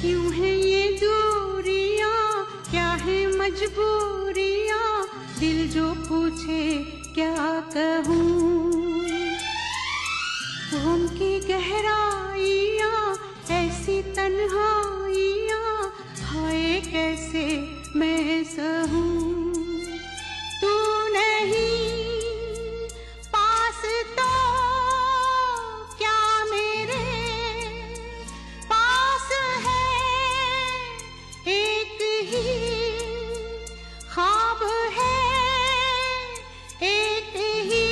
क्यों है ये दूरियां, क्या है मजबूरियां, दिल जो पूछे क्या कहूँ। घूम की गहराइयां, ऐसी तन्हाइयां, हाय कैसे मैं सहूँ। तू नहीं पास तो क्या मेरे पास है, एक ही ख्वाब है, एक ही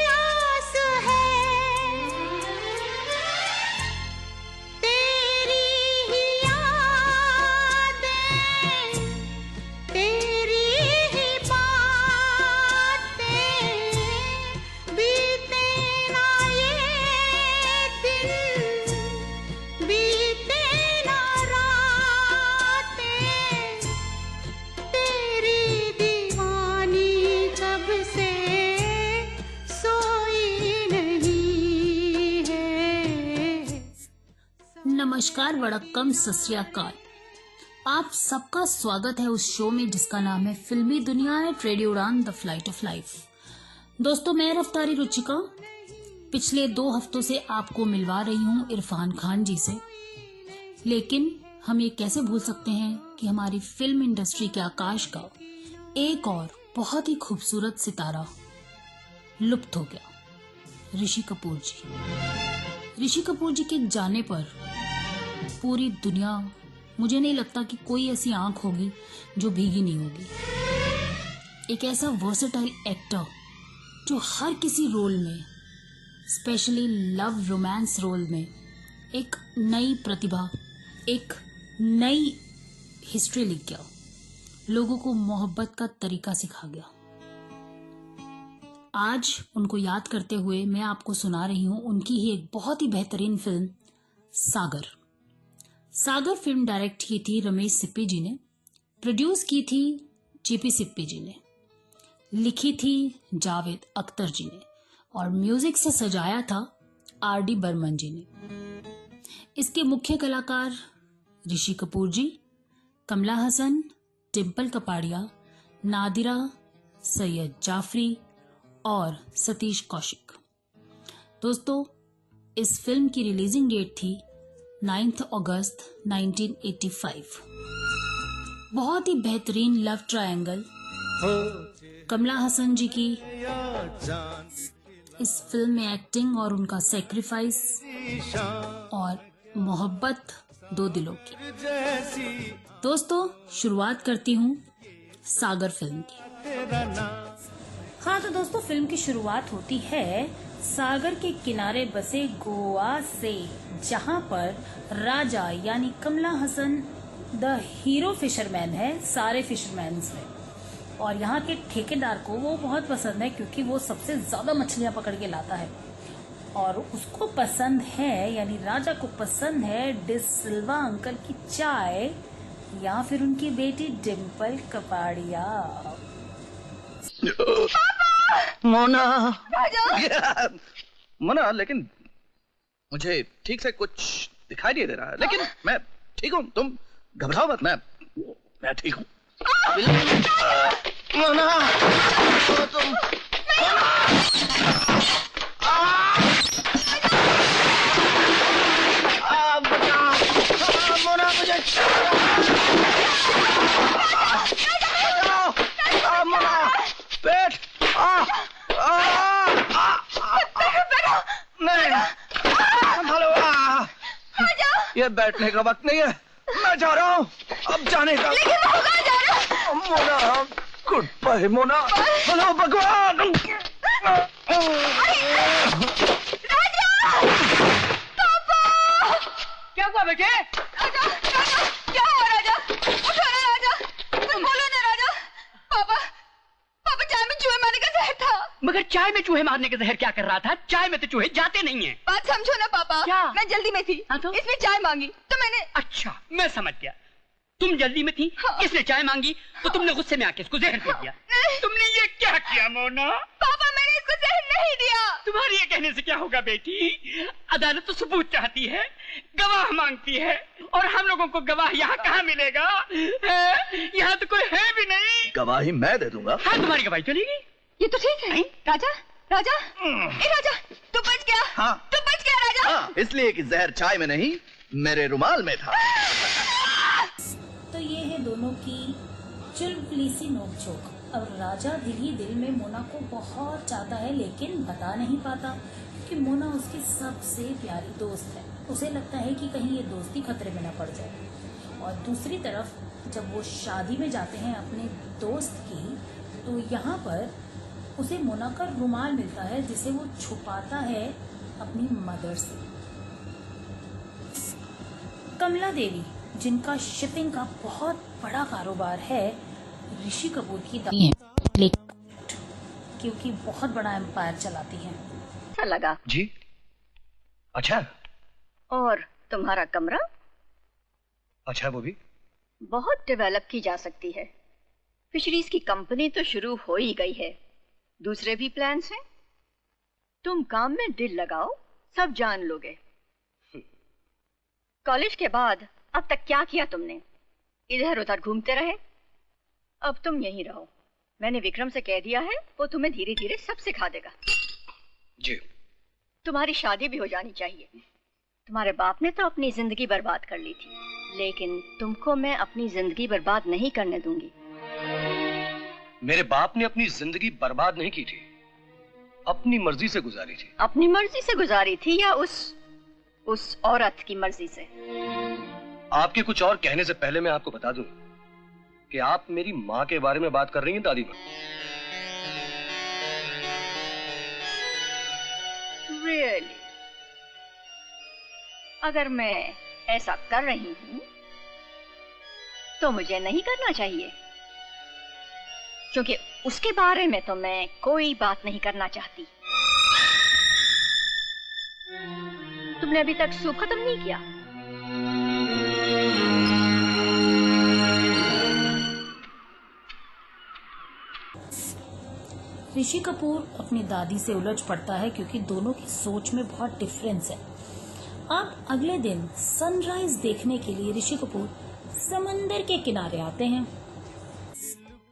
आस है, तेरी ही यादें, तेरी ही बातें, बीते ना ये दिन, बीते ना रातें, तेरी दीवानी कब से सोई नहीं है। नमस्कार, वड़क्कम, सत श्री अकाल। आप सबका स्वागत है उस शो में जिसका नाम है फिल्मी दुनिया एट रेडियो उड़ान द फ्लाइट ऑफ लाइफ। दोस्तों, मैं रफ्तारी रुचिका पिछले 2 हफ्तों से आपको मिलवा रही हूँ इरफान खान जी से। लेकिन हम ये कैसे भूल सकते हैं कि हमारी फिल्म इंडस्ट्री के आकाश का एक और बहुत ही खूबसूरत सितारा लुप्त हो गया, ऋषि कपूर जी। ऋषि कपूर जी के जाने पर पूरी दुनिया, मुझे नहीं लगता कि कोई ऐसी आंख होगी जो भीगी नहीं होगी। एक ऐसा वर्सेटाइल एक्टर जो हर किसी रोल में, स्पेशली लव रोमांस रोल में, एक नई प्रतिभा, एक नई हिस्ट्री लिख गया, लोगों को मोहब्बत का तरीका सिखा गया। आज उनको याद करते हुए मैं आपको सुना रही हूं उनकी ही एक बहुत ही बेहतरीन फिल्म सागर। सागर फिल्म डायरेक्ट की थी रमेश सिप्पी जी ने, प्रोड्यूस की थी जेपी सिप्पी जी ने, लिखी थी जावेद अख्तर जी ने और म्यूजिक से सजाया था आर.डी. बर्मन जी ने। इसके मुख्य कलाकार ऋषि कपूर जी, कमला हसन, डिम्पल कपाड़िया, नादिरा, सैयद जाफरी और सतीश कौशिक। दोस्तों, इस फिल्म की रिलीजिंग डेट थी 9 अगस्त 1985। बहुत ही बेहतरीन लव ट्रायंगल कमला हसन जी की इस फिल्म में एक्टिंग और उनका सेक्रीफाइस और मोहब्बत 2 दिलों की। दोस्तों, शुरुआत करती हूँ सागर फिल्म की। हाँ तो दोस्तों, फिल्म की शुरुआत होती है सागर के किनारे बसे गोवा से, जहां पर राजा यानी कमला हसन द हीरो फिशरमैन है सारे फिशरमैन्स में, और यहाँ के ठेकेदार को वो बहुत पसंद है क्योंकि वो सबसे ज्यादा मछलियां पकड़ के लाता है। और उसको पसंद है, यानी राजा को पसंद है डिस सिल्वा अंकल की चाय या फिर उनकी बेटी डिम्पल कपाड़िया। मोना, मोना, लेकिन मुझे ठीक से कुछ दिखाई नहीं दे रहा है। लेकिन मैं ठीक हूँ, तुम घबराओ मत, मैं ठीक हूँ। मोना, तुम मोना, मुझे मोना, पेट नहीं, संभालो। ये बैठने का वक्त नहीं है, मैं जा रहा हूँ, अब जाने का। लेकिन मैं कहाँ जा रहा हूँ? Mona, good bye Mona. Hello भगवान। क्या हुआ बेटे? राजा, राजा, क्या हुआ राजा? उठो ना राजा, कुछ बोलो ना राजा। पापा, पापा चाय में चूहे मारने का जहर था। मगर चाय में चूहे मारने का जहर क्या कर रहा था? चाय में तो चूहे जाते नहीं हैं। बात समझो ना पापा। क्या? मैं जल्दी में थी, हाँ तो? इसमें चाय मांगी तो मैंने। अच्छा, मैं समझ गया। तुम जल्दी में थी, इसने चाय मांगी तो तुमने गुस्से में आके इसको जहर दे दिया। तुमने ये क्या किया मोना? पापा मैंने इसको जहर नहीं दिया। तुम्हारे ये कहने से क्या होगा बेटी? अदालत तो सबूत चाहती है, गवाह मांगती है, और हम लोगों को गवाह यहाँ कहाँ मिलेगा? यहाँ तो कोई है भी नहीं। गवाही मैं दे दूंगा। हाँ, तुम्हारी गवाही चलेगी। ये तो ठीक है। राजा राजा ए राजा, तू बच गया। हाँ। तू बच गया राजा। हाँ, इसलिए कि जहर चाय में नहीं मेरे रुमाल में था। तो ये है दोनों की चुलबुली सी नोकझोंक। अब राजा दिल ही दिल में मोना को बहुत चाहता है, लेकिन बता नहीं पाता कि मोना उसकी सबसे प्यारी दोस्त है। उसे लगता है कि कहीं ये दोस्ती खतरे में न पड़ जाए। और दूसरी तरफ जब वो शादी में जाते हैं अपने दोस्त की, तो यहाँ पर उसे मोना का रुमाल मिलता है, जिसे वो छुपाता है अपनी मदर से। कमला देवी, जिनका शिपिंग का बहुत बड़ा कारोबार है, ऋषि कपूर की दादी हैं, क्योंकि बहुत बड़ा एम्पायर चलाती हैं। अच्छा लगा जी? अच्छा। और तुम्हारा कमरा? अच्छा, वो भी बहुत डेवलप की जा सकती है। फिशरीज की कंपनी तो शुरू हो ही गई है, दूसरे भी प्लान्स हैं। तुम काम में दिल लगाओ, सब जान लोगे। कॉलेज के बाद अब तक क्या किया तुमने? इधर उधर घूमते रहे। अब तुम यहीं रहो। मैंने विक्रम से कह दिया है, वो तुम्हें धीरे धीरे सब सिखा देगा। जी। तुम्हारी शादी भी हो जानी चाहिए। तुम्हारे बाप ने तो अपनी जिंदगी बर्बाद कर ली थी, लेकिन तुमको मैं अपनी जिंदगी बर्बाद नहीं करने दूंगी। मेरे बाप ने अपनी जिंदगी बर्बाद नहीं की थी, अपनी मर्जी से गुजारी थी। अपनी मर्जी से गुजारी थी या उस औरत की मर्जी से? आपके कुछ और कहने से पहले मैं आपको बता दूं कि आप मेरी माँ के बारे में बात कर रही हैं दादी माँ। Really? अगर मैं ऐसा कर रही हूं तो मुझे नहीं करना चाहिए, क्योंकि उसके बारे में तो मैं कोई बात नहीं करना चाहती। तुमने अभी तक सूप खत्म नहीं किया? ऋषि कपूर अपनी दादी से उलझ पड़ता है, क्योंकि दोनों की सोच में बहुत डिफरेंस है। अब अगले दिन सनराइज देखने के लिए ऋषि कपूर समंदर के किनारे आते हैं।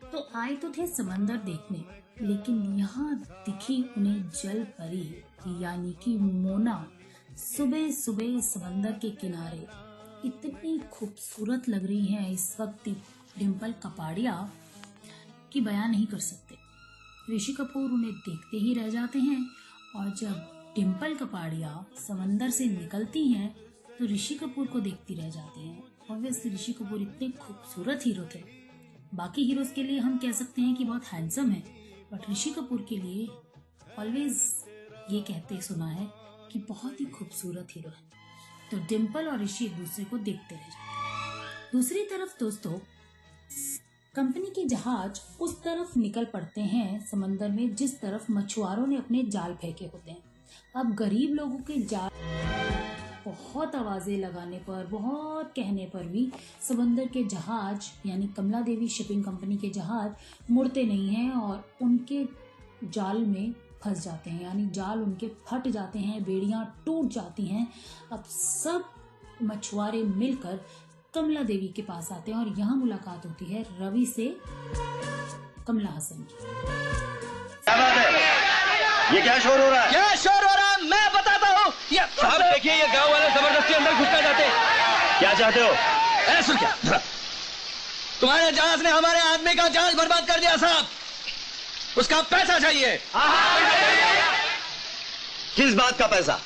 तो आए तो थे समंदर देखने, लेकिन यहाँ दिखी उन्हें जल परी यानी कि मोना सुबह सुबह समंदर के किनारे इतनी खूबसूरत लग रही है इस वक्त डिम्पल कपाड़िया कि बयान नहीं कर सकते। ऋषि कपूर उन्हें देखते ही रह जाते हैं, और जब डिम्पल कपाड़िया समंदर से निकलती हैं तो ऋषि कपूर को देखती रह जाती हैं। ऑब्वियसली ऋषि कपूर इतने खूबसूरत हीरो थे। बाकी हीरोज के लिए हम कह सकते हैं कि बहुत हैंडसम है, बट ऋषि कपूर के लिए ऑलवेज ये कहते सुना है कि बहुत ही खूबसूरत हीरो है। तो डिम्पल और ऋषि एक दूसरे को देखते रह जाते हैं। दूसरी तरफ दोस्तों, कंपनी के जहाज उस तरफ निकल पड़ते हैं समंदर में जिस तरफ मछुआरों ने अपने जाल फेंके होते हैं। अब गरीब लोगों के जाल बहुत आवाजें लगाने पर, बहुत कहने पर भी समंदर के जहाज यानी कमला देवी शिपिंग कंपनी के जहाज मुड़ते नहीं हैं और उनके जाल में फंस जाते हैं, यानी जाल उनके फट जाते हैं, बेड़ियां टूट जाती हैं। अब सब मछुआरे मिलकर कमला देवी के पास आते हैं और यहाँ मुलाकात होती है रवि से कमला हसन की। क्या बात है? ये क्या शोर हो रहा है? क्या शोर हो रहा है? मैं बताता हूँ। ये साहब देखिए, ये गांव वाले जबरदस्ती अंदर घुसना चाहते हैं। क्या चाहते हो? ऐसा क्या? तुम्हारे जहाज ने हमारे आदमी का जहाज बर्बाद कर दिया साहब, उसका पैसा चाहिए। किस बात का पैसा?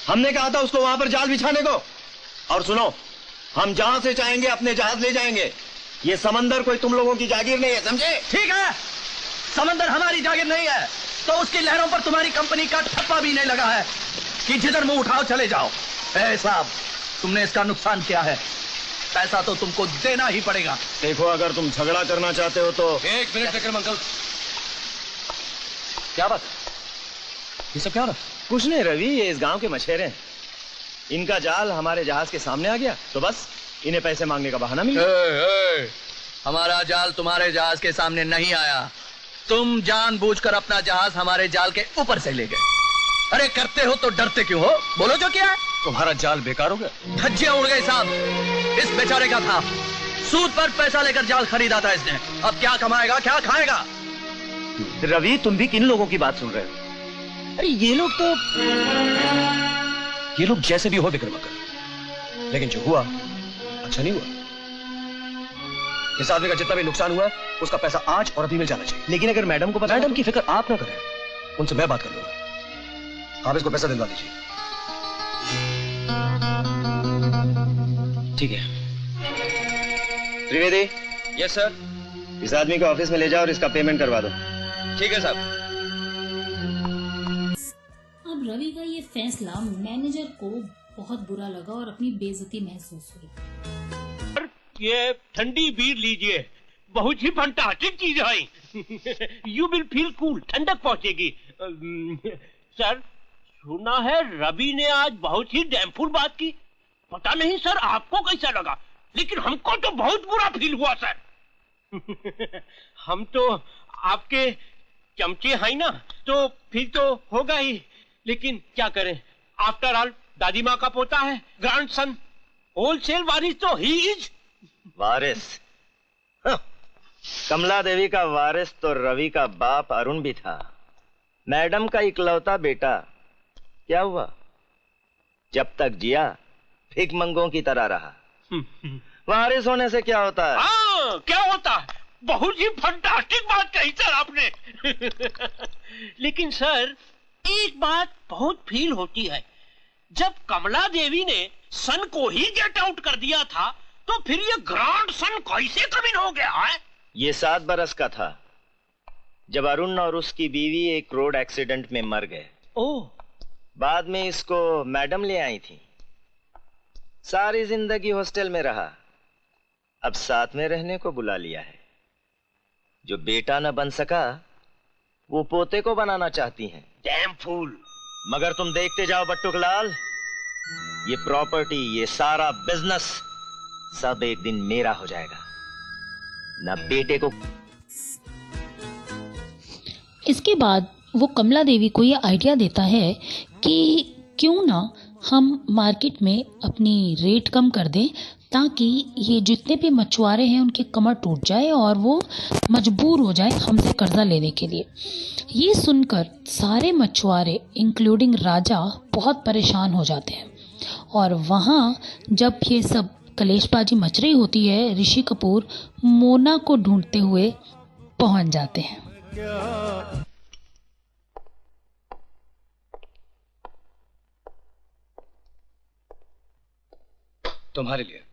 हमने कहा था उसको वहां पर जाल बिछाने को। और सुनो, हम जहां से चाहेंगे अपने जहाज ले जाएंगे। ये समंदर कोई तुम लोगों की जागीर नहीं है, समझे? ठीक है, समंदर हमारी जागीर नहीं है तो उसकी लहरों पर तुम्हारी कंपनी का ठप्पा भी नहीं लगा है कि जिधर मुंह उठाओ चले जाओ। ए साहब, तुमने इसका नुकसान किया है, पैसा तो तुमको देना ही पड़ेगा। देखो, अगर तुम झगड़ा करना चाहते हो तो। एक मिनट विक्रम अंकल, क्या बात? ये सब क्या हो रहा? कुछ नहीं रवि, ये इस गांव के मछेरे हैं। इनका जाल हमारे जहाज के सामने आ गया तो बस इन्हें पैसे मांगने का बहाना मिल हमारा जाल तुम्हारे जहाज के सामने नहीं आया। तुम जानबूझकर अपना जहाज हमारे जाल के ऊपर से ले गए। अरे करते हो तो डरते क्यों हो? बोलो जो क्या है। तुम्हारा जाल बेकार हो गया। धज्जियां उड़ गई साहब। इस बेचारे का था, सूद पर पैसा लेकर जाल खरीदा था इसने। अब क्या कमाएगा, क्या खाएगा? रवि, तुम भी किन लोगों की बात सुन रहे हो? अरे ये लोग जैसे भी हो विक्रमाकर, लेकिन जो हुआ अच्छा नहीं हुआ। इस आदमी का जितना भी नुकसान हुआ उसका पैसा आज और अभी मिल जाना चाहिए। लेकिन अगर मैडम को पता, मैडम की फिक्र आप ना करें, उनसे मैं बात कर लूंगा। आप इसको पैसा दिलवा दीजिए। ठीक है त्रिवेदी। Yes sir. इस आदमी को ऑफिस में ले जाओ और इसका पेमेंट करवा दो। ठीक है साहब। अब रवि का ये फैसला मैनेजर को बहुत बुरा लगा और अपनी बेइज्जती महसूस हुई। ये ठंडी बीर लीजिए, बहुत ही फंटास्टिक चीज है। यू विल फील कूल, ठंडक पहुंचेगी। सर, सुना है रवि ने आज बहुत ही डैमफुल बात की। पता नहीं सर आपको कैसा लगा, लेकिन हमको तो बहुत बुरा फील हुआ सर। हम तो आपके चमचे हैं ना, तो फिर तो होगा ही। लेकिन क्या करें, आफ्टर ऑल दादी माँ का पोता है, ग्रैंड सन, होलसेल वारिस तो ही इज। वारिस? कमला देवी का वारिस तो रवि का बाप अरुण भी था। मैडम का इकलौता बेटा। क्या हुआ? जब तक जिया भिखमंगों की तरह रहा। वारिस होने से क्या होता है? हाँ, क्या होता है? बहुत ही फंटास्टिक बात कही सर आपने। लेकिन सर एक बात बहुत फील होती है, जब कमला देवी ने सन को ही गेट आउट कर दिया था, तो फिर ये ग्रैंड सन कैसे कमिन हो गया है? ये 7 बरस का था जब अरुण और उसकी बीवी एक रोड एक्सीडेंट में मर गए। ओह। बाद में इसको मैडम ले आई थी। सारी जिंदगी हॉस्टल में रहा, अब साथ में रहने को बुला लिया है। जो बेटा न बन सका वो पोते को बनाना चाहती हैं। डैम फूल। मगर तुम देखते जाओ बट्टुकलाल, ये प्रॉपर्टी, ये सारा बिजनेस सब एक दिन मेरा हो जाएगा। न बेटे को। इसके बाद वो कमला देवी को ये आइडिया देता है कि क्यों ना हम मार्केट में अपनी रेट कम कर दें, ताकि ये जितने भी मछुआरे हैं उनकी कमर टूट जाए और वो मजबूर हो जाए हमसे कर्जा लेने के लिए। ये सुनकर सारे मछुआरे इंक्लूडिंग राजा बहुत परेशान हो जाते हैं। और वहाँ जब ये सब कलेशबाजी मच रही होती है, ऋषि कपूर मोना को ढूंढते हुए पहुंच जाते हैं। तुम्हारे लिए।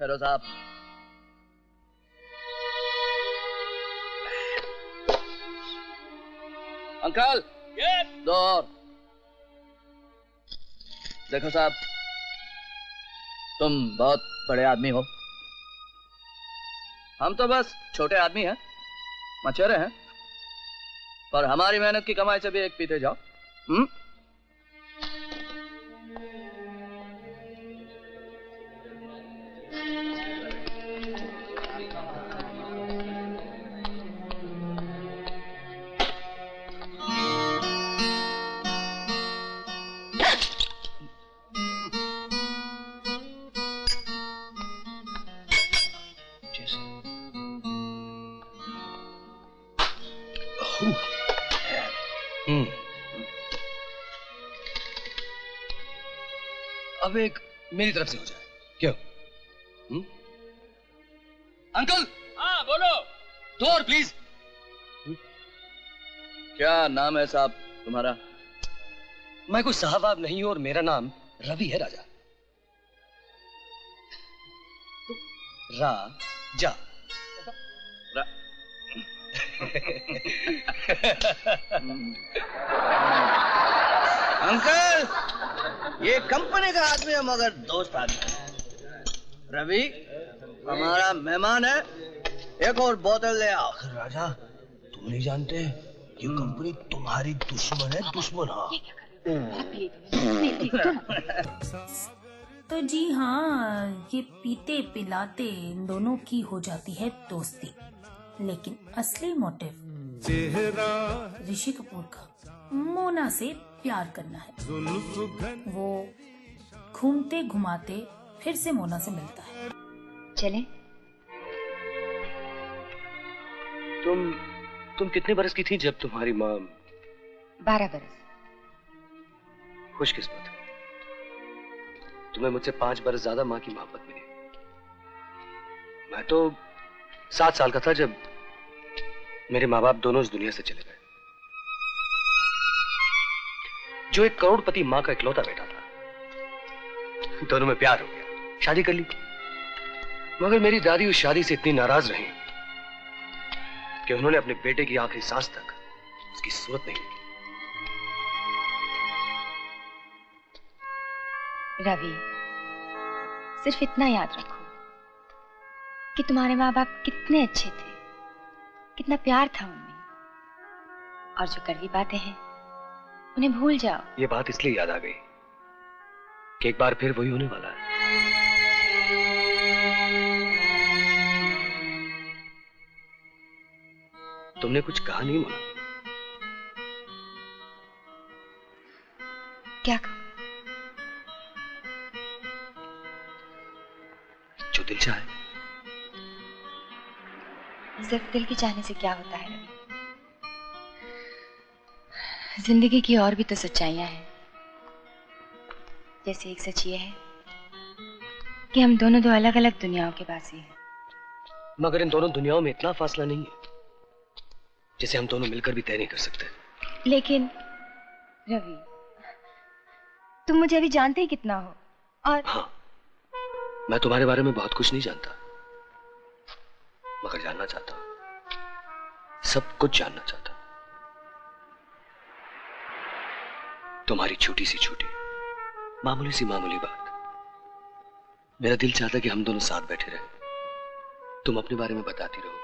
ठहरो साहब। अंकल, दो और। देखो साहब, तुम बहुत बड़े आदमी हो, हम तो बस छोटे आदमी हैं, मछुआरे हैं। पर हमारी मेहनत की कमाई से भी एक पीते जाओ। अब एक मेरी तरफ से हो जाए, क्यों? अंकल। हाँ बोलो। दो और प्लीज। क्या नाम है साहब तुम्हारा? मैं कोई साहब नहीं हूं और मेरा नाम रवि है राजा। राजा। अंकल, ये कंपनी का आदमी है मगर दोस्त आदमी है। रवि हमारा मेहमान है एक और बोतल ले आओ। राजा, तुम नहीं जानते ये कंपनी तुम्हारी दुश्मन है, दुश्मन। हाँ, तो जी हाँ, ये पीते पिलाते इन दोनों की हो जाती है दोस्ती, लेकिन असली मोटिव ऋषि कपूर का मोना से प्यार करना है। वो घूमते घुमाते फिर से मोना से मिलता है। चले? तुम कितने बरस की थी जब तुम्हारी माँ? 12 बरस। खुशकिस्मत, तुम्हें मुझसे 5 बरस ज्यादा माँ की मोहब्बत मिली। मैं तो 7 साल का था जब मेरे माँ बाप दोनों इस दुनिया से चले गए। जो एक करोड़पति माँ का इकलौता बेटा था, दोनों में प्यार हो गया, शादी कर ली। मगर मेरी दादी उस शादी से इतनी नाराज रही कि उन्होंने अपने बेटे की आखिरी सांस तक उसकी सूरत नहीं देखी। रवि, सिर्फ इतना याद रखो कि तुम्हारे माँ बाप कितने अच्छे थे, कितना प्यार था उनमें, और जो कड़वी बातें हैं उन्हें भूल जाओ। ये बात इसलिए याद आ गई कि एक बार फिर वही होने वाला है। तुमने कुछ कहा नहीं मोना? क्या कहा? जो दिल चाहे। सिर्फ दिल के चाहने से क्या होता है रवि? जिंदगी की और भी तो सच्चाइयां हैं। जैसे एक सच ये है कि हम दोनों दो अलग अलग दुनियाओं के वासी हैं। मगर इन दोनों दुनियाओं में इतना फासला नहीं है जिसे हम दोनों मिलकर भी तय नहीं कर सकते। लेकिन रवि, तुम मुझे अभी जानते ही कितना हो। और हाँ, मैं तुम्हारे बारे में बहुत कुछ नहीं जानता, मगर जानना चाहता हूं, सब कुछ जानना चाहता हूं। तुम्हारी छोटी सी छोटी, मामूली सी मामूली बात, मेरा दिल चाहता कि हम दोनों साथ बैठे रहें। तुम अपने बारे में बताती रहो,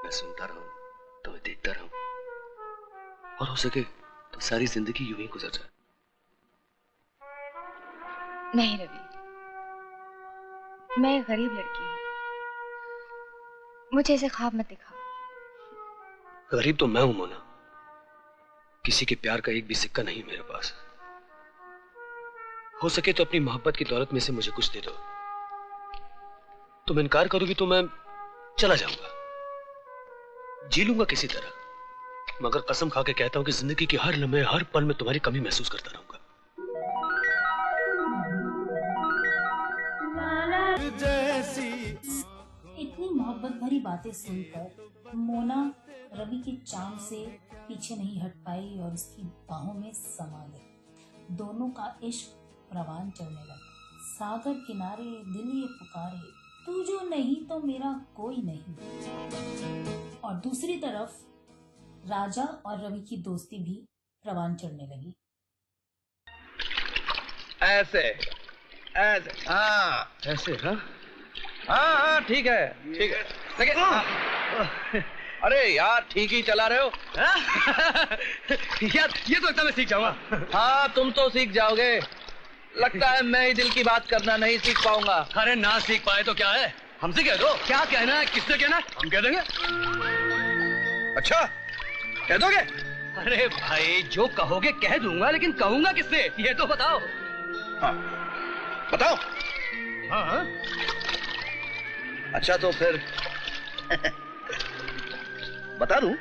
मैं सुनता रहूं, तुम्हें देखता रहूं, और हो सके तो सारी जिंदगी यूं ही गुजर जाए। नहीं रवि, मैं एक गरीब लड़की हूँ, मुझे ऐसे ख्वाब मत दिखाओ। गरीब तो मैं हूं मोना, किसी के प्यार का एक भी सिक्का नहीं मेरे पास। हो सके तो अपनी मोहब्बत की दौलत में से मुझे कुछ दे दो। तुम इनकार करोगी तो मैं चला जाऊंगा, जी लूंगा किसी तरह, मगर कसम खा के कहता हूं कि जिंदगी की हर लम्हे हर पल में तुम्हारी कमी महसूस करता रहूंगा। इतनी मोहब्बत भरी बातें सुनकर मोना रवि के चाम से पीछे नहीं हट पाई और उसकी बाहों में समा गई। दोनों का इश्क प्रवान चढ़ने लगा। सागर किनारे दिल ये पुकारे, तू जो नहीं तो मेरा कोई नहीं। और दूसरी तरफ राजा और रवि की दोस्ती भी प्रवान चढ़ने लगी। ऐसे ऐसे, हाँ ऐसे? हाँ हाँ हाँ, ठीक है ठीक है। देखिए, हाँ। अरे यार, ठीक ही चला रहे हो। यार ये तो लगता मैं सीख जाऊंगा। हाँ, तुम तो सीख जाओगे। लगता है मैं ही दिल की बात करना नहीं सीख पाऊंगा। अरे ना सीख पाए तो क्या है, हमसे कह दो। क्या कहना है, किससे कहना है, हम कह देंगे। अच्छा, कह दोगे? अरे भाई, जो कहोगे कह दूंगा, लेकिन कहूंगा किससे ये तो बताओ। हाँ बताओ। हाँ अच्छा तो फिर बता दूं?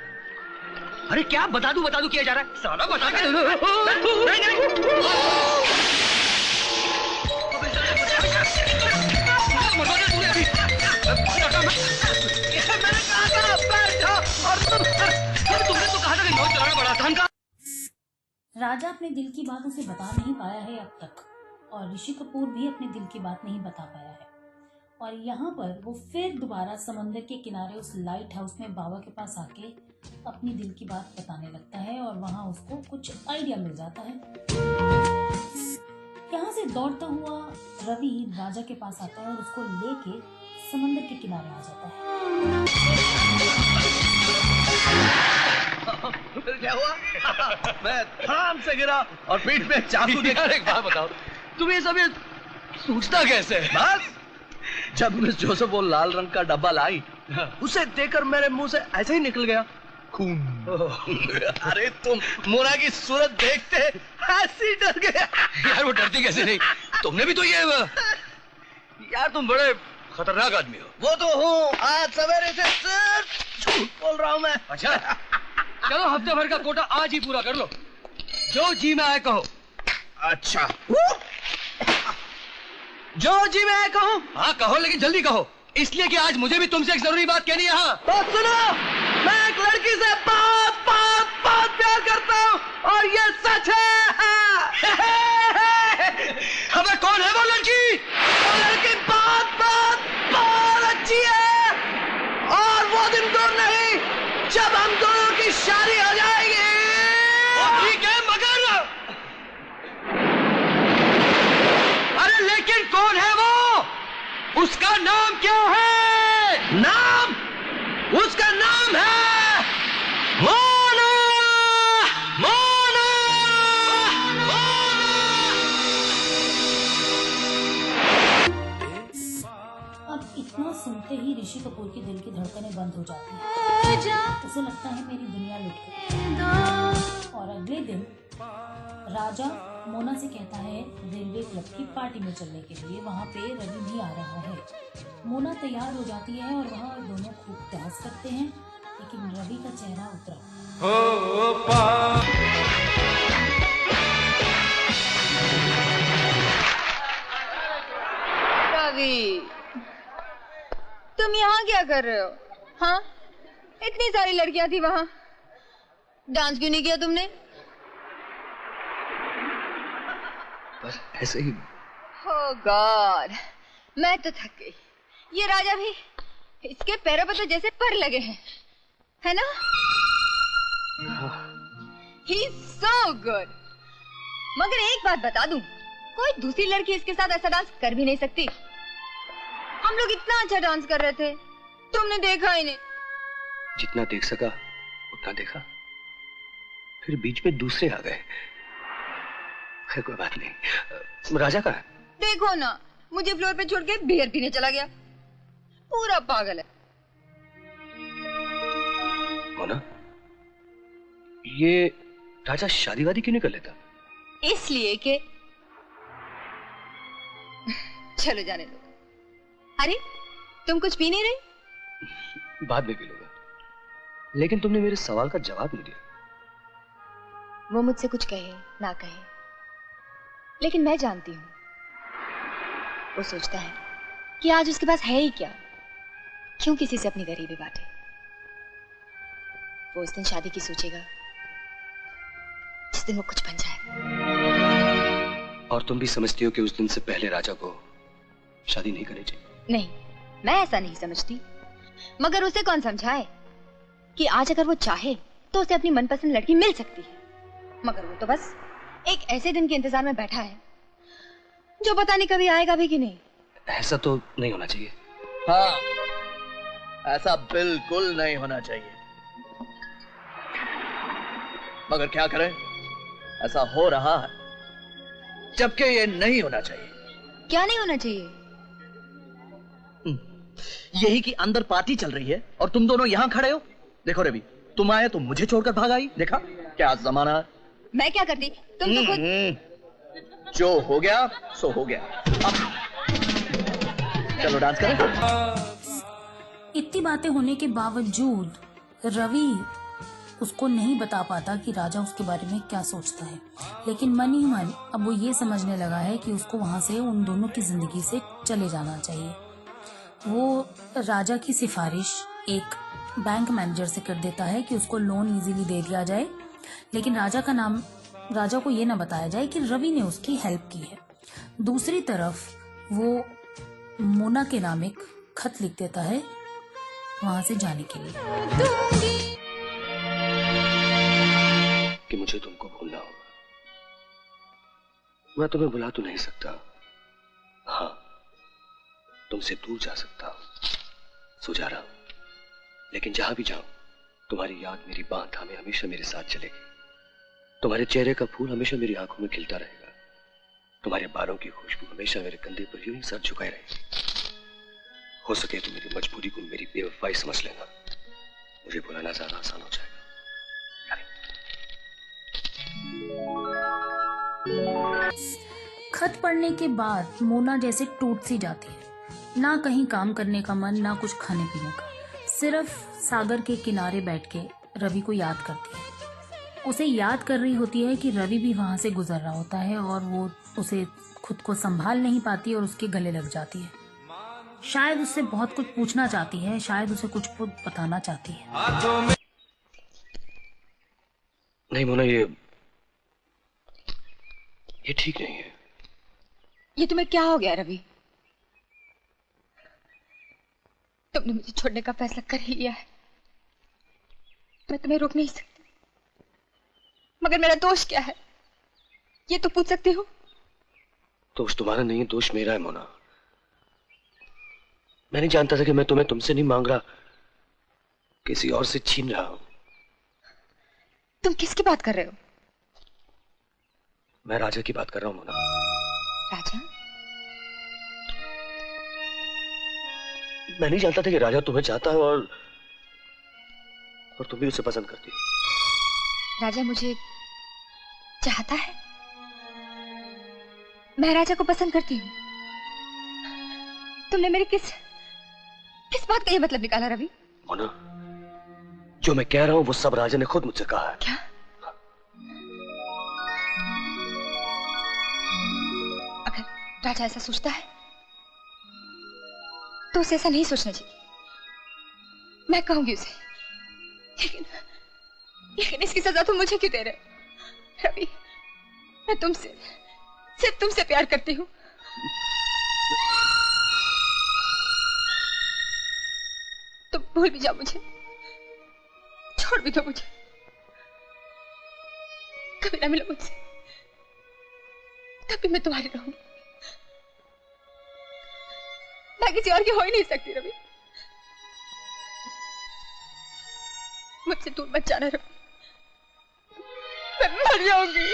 अरे क्या बता दूं किया जा रहा है, साला बता के। नहीं तुमने तो कहा था कि नौ चलाना बड़ा आसान का। राजा अपने दिल की बात उसे बता नहीं पाया है अब तक, और ऋषि कपूर भी अपने दिल की बात नहीं बता पाया है। और यहाँ पर वो फिर दोबारा समंदर के किनारे उस लाइट हाउस में बाबा के पास आके अपनी दिल की बात बताने लगता है, और वहाँ उसको कुछ आइडिया मिल जाता है। यहाँ से दौड़ता हुआ रवि राजा के पास आता है और उसको लेके समंदर के किनारे आ जाता है। फिर क्या हुआ? मैं धड़ाम से गिरा और पीठ में चाकू देखा। एक बात बताओ, तुम ये सब सूझता कैसे? बस जब मिस जोसेफ वो लाल रंग का डब्बा लाई, उसे देखकर मेरे मुंह से ऐसे ही निकल गया खून। अरे तुम मोना की सूरत देखते ऐसी डर गया। यार वो डरती कैसे नहीं? तुमने भी तो ये यार तुम बड़े खतरनाक आदमी हो। वो तो हूँ, आज सवेरे से सिर्फ झूठ बोल रहा हूँ मैं। अच्छा चलो हफ्ते भर का कोटा आज ही पूरा कर लो, जो जी में आए कहो। अच्छा जो जी में आए कहो? हाँ कहो, लेकिन जल्दी कहो, इसलिए कि आज मुझे भी तुमसे एक जरूरी बात कहनी है। हाँ तो सुनो, मैं एक लड़की से बहुत बहुत बहुत प्यार करता हूँ और ये सच है। हमें कौन है वो लड़की? वो लड़की बहुत बहुत बहुत अच्छी है और वो दिन दूर नहीं जब हम दोनों की शादी हो जाएगी। ठीक है, मगर अरे लेकिन कौन है वो? उसका नाम क्या है? नाम? उसका नाम है मोना। मोना। अब इतना सुनते ही ऋषि कपूर की दिल की धड़कनें बंद हो जाती हैं। उसे लगता है मेरी दुनिया लुट गई। और अगले दिन राजा मोना से कहता है रेलवे क्लब की पार्टी में चलने के लिए। वहाँ पे रवि भी आ रहा है। मोना तैयार हो जाती है और वहाँ दोनों खूब डांस करते हैं, लेकिन रवि का चेहरा उतरा। रवि, तुम यहाँ क्या कर रहे हो? हाँ, इतनी सारी लड़कियां थी वहाँ, डांस क्यों नहीं किया तुमने? बस ऐसे ही। Oh God, मैं तो थक गई। ये राजा भी, इसके पैरों पे तो जैसे पर लगे हैं, है ना? He's so good। मगर एक बात बता दूं, कोई दूसरी लड़की इसके साथ ऐसा डांस कर भी नहीं सकती। हम लोग इतना अच्छा डांस कर रहे थे, तुमने देखा ही नहीं। जितना देख सका उतना देखा, फिर बीच में दूसरे आ गए। खैर कोई बात नहीं। राजा कहाँ है? देखो ना, मुझे फ्लोर पे छोड़ के बियर पीने चला गया। पूरा पागल है। मोना, ये राजा शादी वादी क्यों नहीं कर लेता? इसलिए कि चलो जाने दो। अरे तुम कुछ पी नहीं रही? बाद में पी लूंगा, लेकिन तुमने मेरे सवाल का जवाब नहीं दिया। वो मुझसे कुछ कहे ना कहे, लेकिन मैं जानती हूँ वो सोचता है कि आज उसके पास है ही क्या, क्यों किसी से अपनी गरीबी बांटे। वो उस दिन शादी की सोचेगा जिस दिन वो कुछ बन जाए। और तुम भी समझती हो कि उस दिन से पहले राजा को शादी नहीं करनी चाहिए? नहीं, मैं ऐसा नहीं समझती, मगर उसे कौन समझाए कि आज अगर वो चाहे तो उसे अपनी मनपसंद लड़की मिल सकती है। मगर वो तो बस एक ऐसे दिन के इंतजार में बैठा है जो पता नहीं कभी आएगा भी कि नहीं। ऐसा तो नहीं होना चाहिए। हाँ, ऐसा बिल्कुल नहीं होना चाहिए। मगर क्या करें, ऐसा हो रहा है, जबकि ये नहीं होना चाहिए। क्या नहीं होना चाहिए? यही कि अंदर पार्टी चल रही है और तुम दोनों यहाँ खड़े हो। देखो रवि, तुम आए तो मुझे छोड़कर भाग आई। देखा क्या जमाना है। मैं क्या करती, तुम तो खुद। जो हो गया सो हो गया। अब चलो डांस करें। इतनी बातें होने के बावजूद रवि उसको नहीं बता पाता कि राजा उसके बारे में क्या सोचता है, लेकिन मन ही मन अब वो ये समझने लगा है कि उसको वहां से उन दोनों की जिंदगी से चले जाना चाहिए। वो राजा की सिफारिश एक बैंक मैनेजर से कर देता है कि उसको लोन इजीली दे दिया जाए, लेकिन राजा को ये ना बताया जाए कि रवि ने उसकी हेल्प की है। दूसरी तरफ वो मोना के नाम एक खत लिख देता है वहां से जाने के लिए कि मुझे तुमको भूलना होगा। मैं तुम्हें बुला तो नहीं सकता, हाँ तुमसे दूर जा सकता हूं, सो जा रहा हूं, लेकिन जहां भी जाऊं तुम्हारी याद मेरी बांह थामे हमेशा मेरे साथ चलेगी। तुम्हारे चेहरे का फूल हमेशा मेरी आंखों में खिलता रहेगा, तुम्हारे बालों की खुशबू हमेशा मेरे कंधे पर यूं ही सर झुकाए रहेगी। हो सके तो मेरी मजबूरी को मेरी बेवफाई समझ लेना, मुझे बुलाना ज्यादा आसान हो जाएगा। खत पढ़ने के बाद मोना जैसे टूट सी जाती है। ना कहीं काम करने का मन, ना कुछ खाने पीने का, सिर्फ सागर के किनारे बैठ के रवि को याद करती है। उसे याद कर रही होती है कि रवि भी वहां से गुजर रहा होता है और वो उसे खुद को संभाल नहीं पाती और उसके गले लग जाती है। शायद उससे बहुत कुछ पूछना चाहती है, शायद उसे कुछ बताना चाहती है। नहीं मोना, ये ठीक नहीं है। ये तुम्हें क्या हो गया रवि? तुमने मुझे छोड़ने का फैसला कर ही लिया है, मैं तुम्हें रोक नहीं सकती, मगर मेरा दोष क्या है ये तो पूछ सकती हो? दोष तुम्हारा नहीं है, दोष मेरा है मोना। मैं नहीं जानता था कि मैं तुम्हें तुमसे नहीं मांग रहा, किसी और से छीन रहा हूं। तुम किसकी बात कर रहे हो? मैं राजा की बात कर रहा हूं मोना। राजा? मैं नहीं जानता था कि राजा तुम्हें चाहता है और तुम भी उसे पसंद करती हो। राजा मुझे चाहता है? मैं राजा को पसंद करती हूँ? तुमने मेरी किस बात का ये मतलब निकाला रवि? मोना, जो मैं कह रहा हूं वो सब राजा ने खुद मुझसे कहा है। क्या? अगर राजा ऐसा सोचता है तो उसे ऐसा नहीं सोचना चाहिए, मैं कहूंगी उसे। लेकिन इसकी सजा तुम मुझे क्यों दे रहे हो रवि? मैं तुमसे, सिर्फ तुमसे प्यार करती हूँ। तुम भूल भी जाओ मुझे, छोड़ भी दो मुझे, कभी ना मिलो मुझसे, तभी मैं तुम्हारी रहूंगी। मैं किसी और की हो ही नहीं सकती रवि, मुझसे दूर मत जाना रवि, मैं मर जाऊंगी।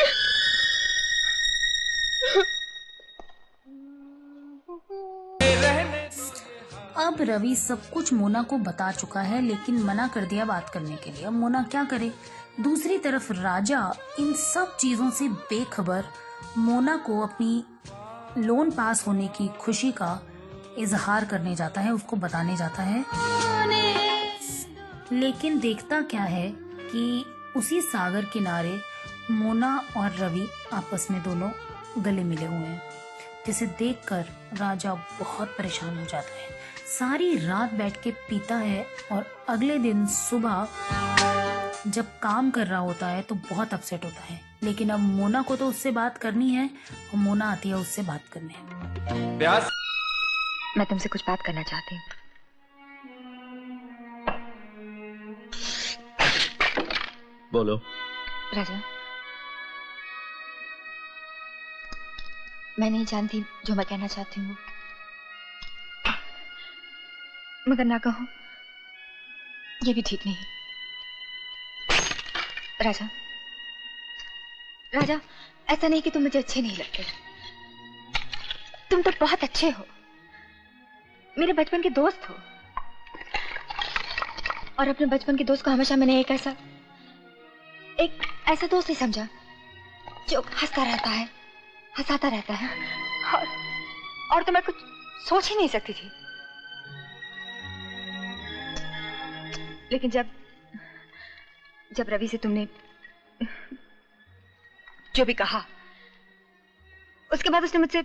अब रवि सब कुछ मोना को बता चुका है, लेकिन मना कर दिया बात करने के लिए। अब मोना क्या करे? दूसरी तरफ राजा इन सब चीजों से बेखबर मोना को अपनी लोन पास होने की खुशी का इजहार करने जाता है, उसको बताने जाता है। लेकिन देखता क्या है कि उसी सागर किनारे मोना और रवि आपस में दोनों गले मिले हुए हैं, जिसे देखकर राजा बहुत परेशान हो जाता है। सारी रात बैठ के पीता है और अगले दिन सुबह जब काम कर रहा होता है तो बहुत अपसेट होता है। लेकिन अब मोना को तो उससे बात करनी है और मोना आती है उससे बात करने। मैं तुमसे कुछ बात करना चाहती हूँ। बोलो। राजा, मैं नहीं जानती जो मैं कहना चाहती हूँ, मगर ना कहो ये भी ठीक नहीं। राजा, राजा, ऐसा नहीं कि तुम मुझे अच्छे नहीं लगते, तुम तो बहुत अच्छे हो, मेरे बचपन के दोस्त हो। और अपने बचपन के दोस्त को हमेशा मैंने एक ऐसा दोस्त नहीं समझा जो हंसता रहता है, हंसाता रहता है, और तो मैं कुछ सोच ही नहीं सकती थी। लेकिन जब रवि से तुमने जो भी कहा, उसके बाद उसने मुझसे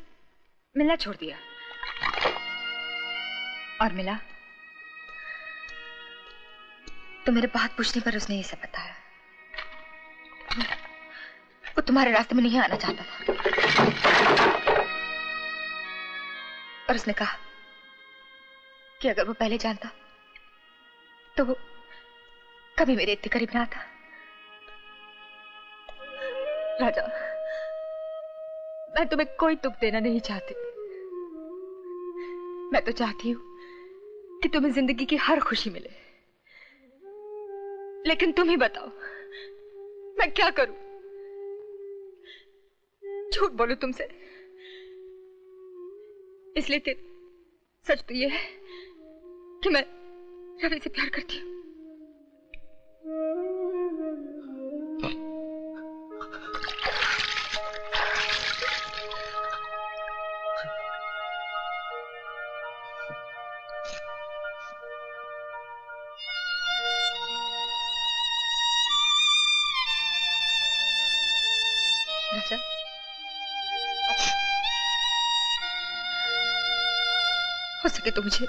मिलना छोड़ दिया। और मिला तो मेरे बात पूछने पर उसने ये सब बताया। वो तुम्हारे रास्ते में नहीं आना चाहता था, और उसने कहा कि अगर वो पहले जानता तो वो कभी मेरे इतने करीब ना था। राजा, मैं तुम्हें कोई दुख देना नहीं चाहती। मैं तो चाहती हूँ कि तुम्हें जिंदगी की हर खुशी मिले। लेकिन तुम ही बताओ मैं क्या करूं? झूठ बोलूं तुमसे, इसलिए कि सच तो ये है कि मैं रवि से प्यार करती हूँ। राजा, हो सके तो मुझे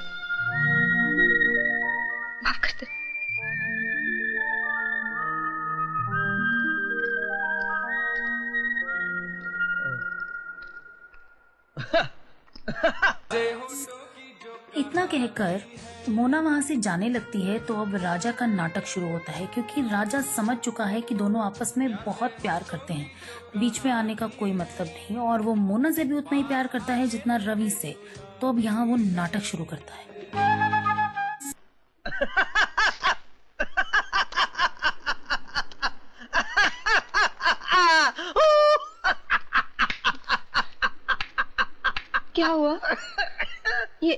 माफ कर दे। इतना कहकर मोना वहां से जाने लगती है तो अब राजा का नाटक शुरू होता है, क्योंकि राजा समझ चुका है कि दोनों आपस में बहुत प्यार करते हैं, बीच में आने का कोई मतलब नहीं, और वो मोना से भी उतना ही प्यार करता है जितना रवि से। तो अब यहाँ वो नाटक शुरू करता है। क्या हुआ? ये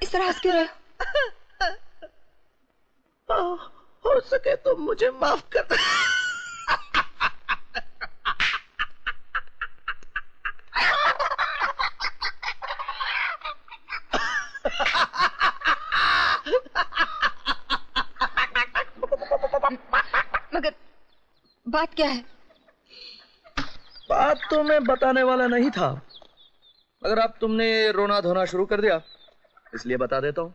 इस तरह हंस क्यों रहे हो? हो सके तो मुझे माफ कर। मगर बात क्या है? बात तो मैं बताने वाला नहीं था, मगर अब तुमने रोना धोना शुरू कर दिया, इसलिए बता देता हूं।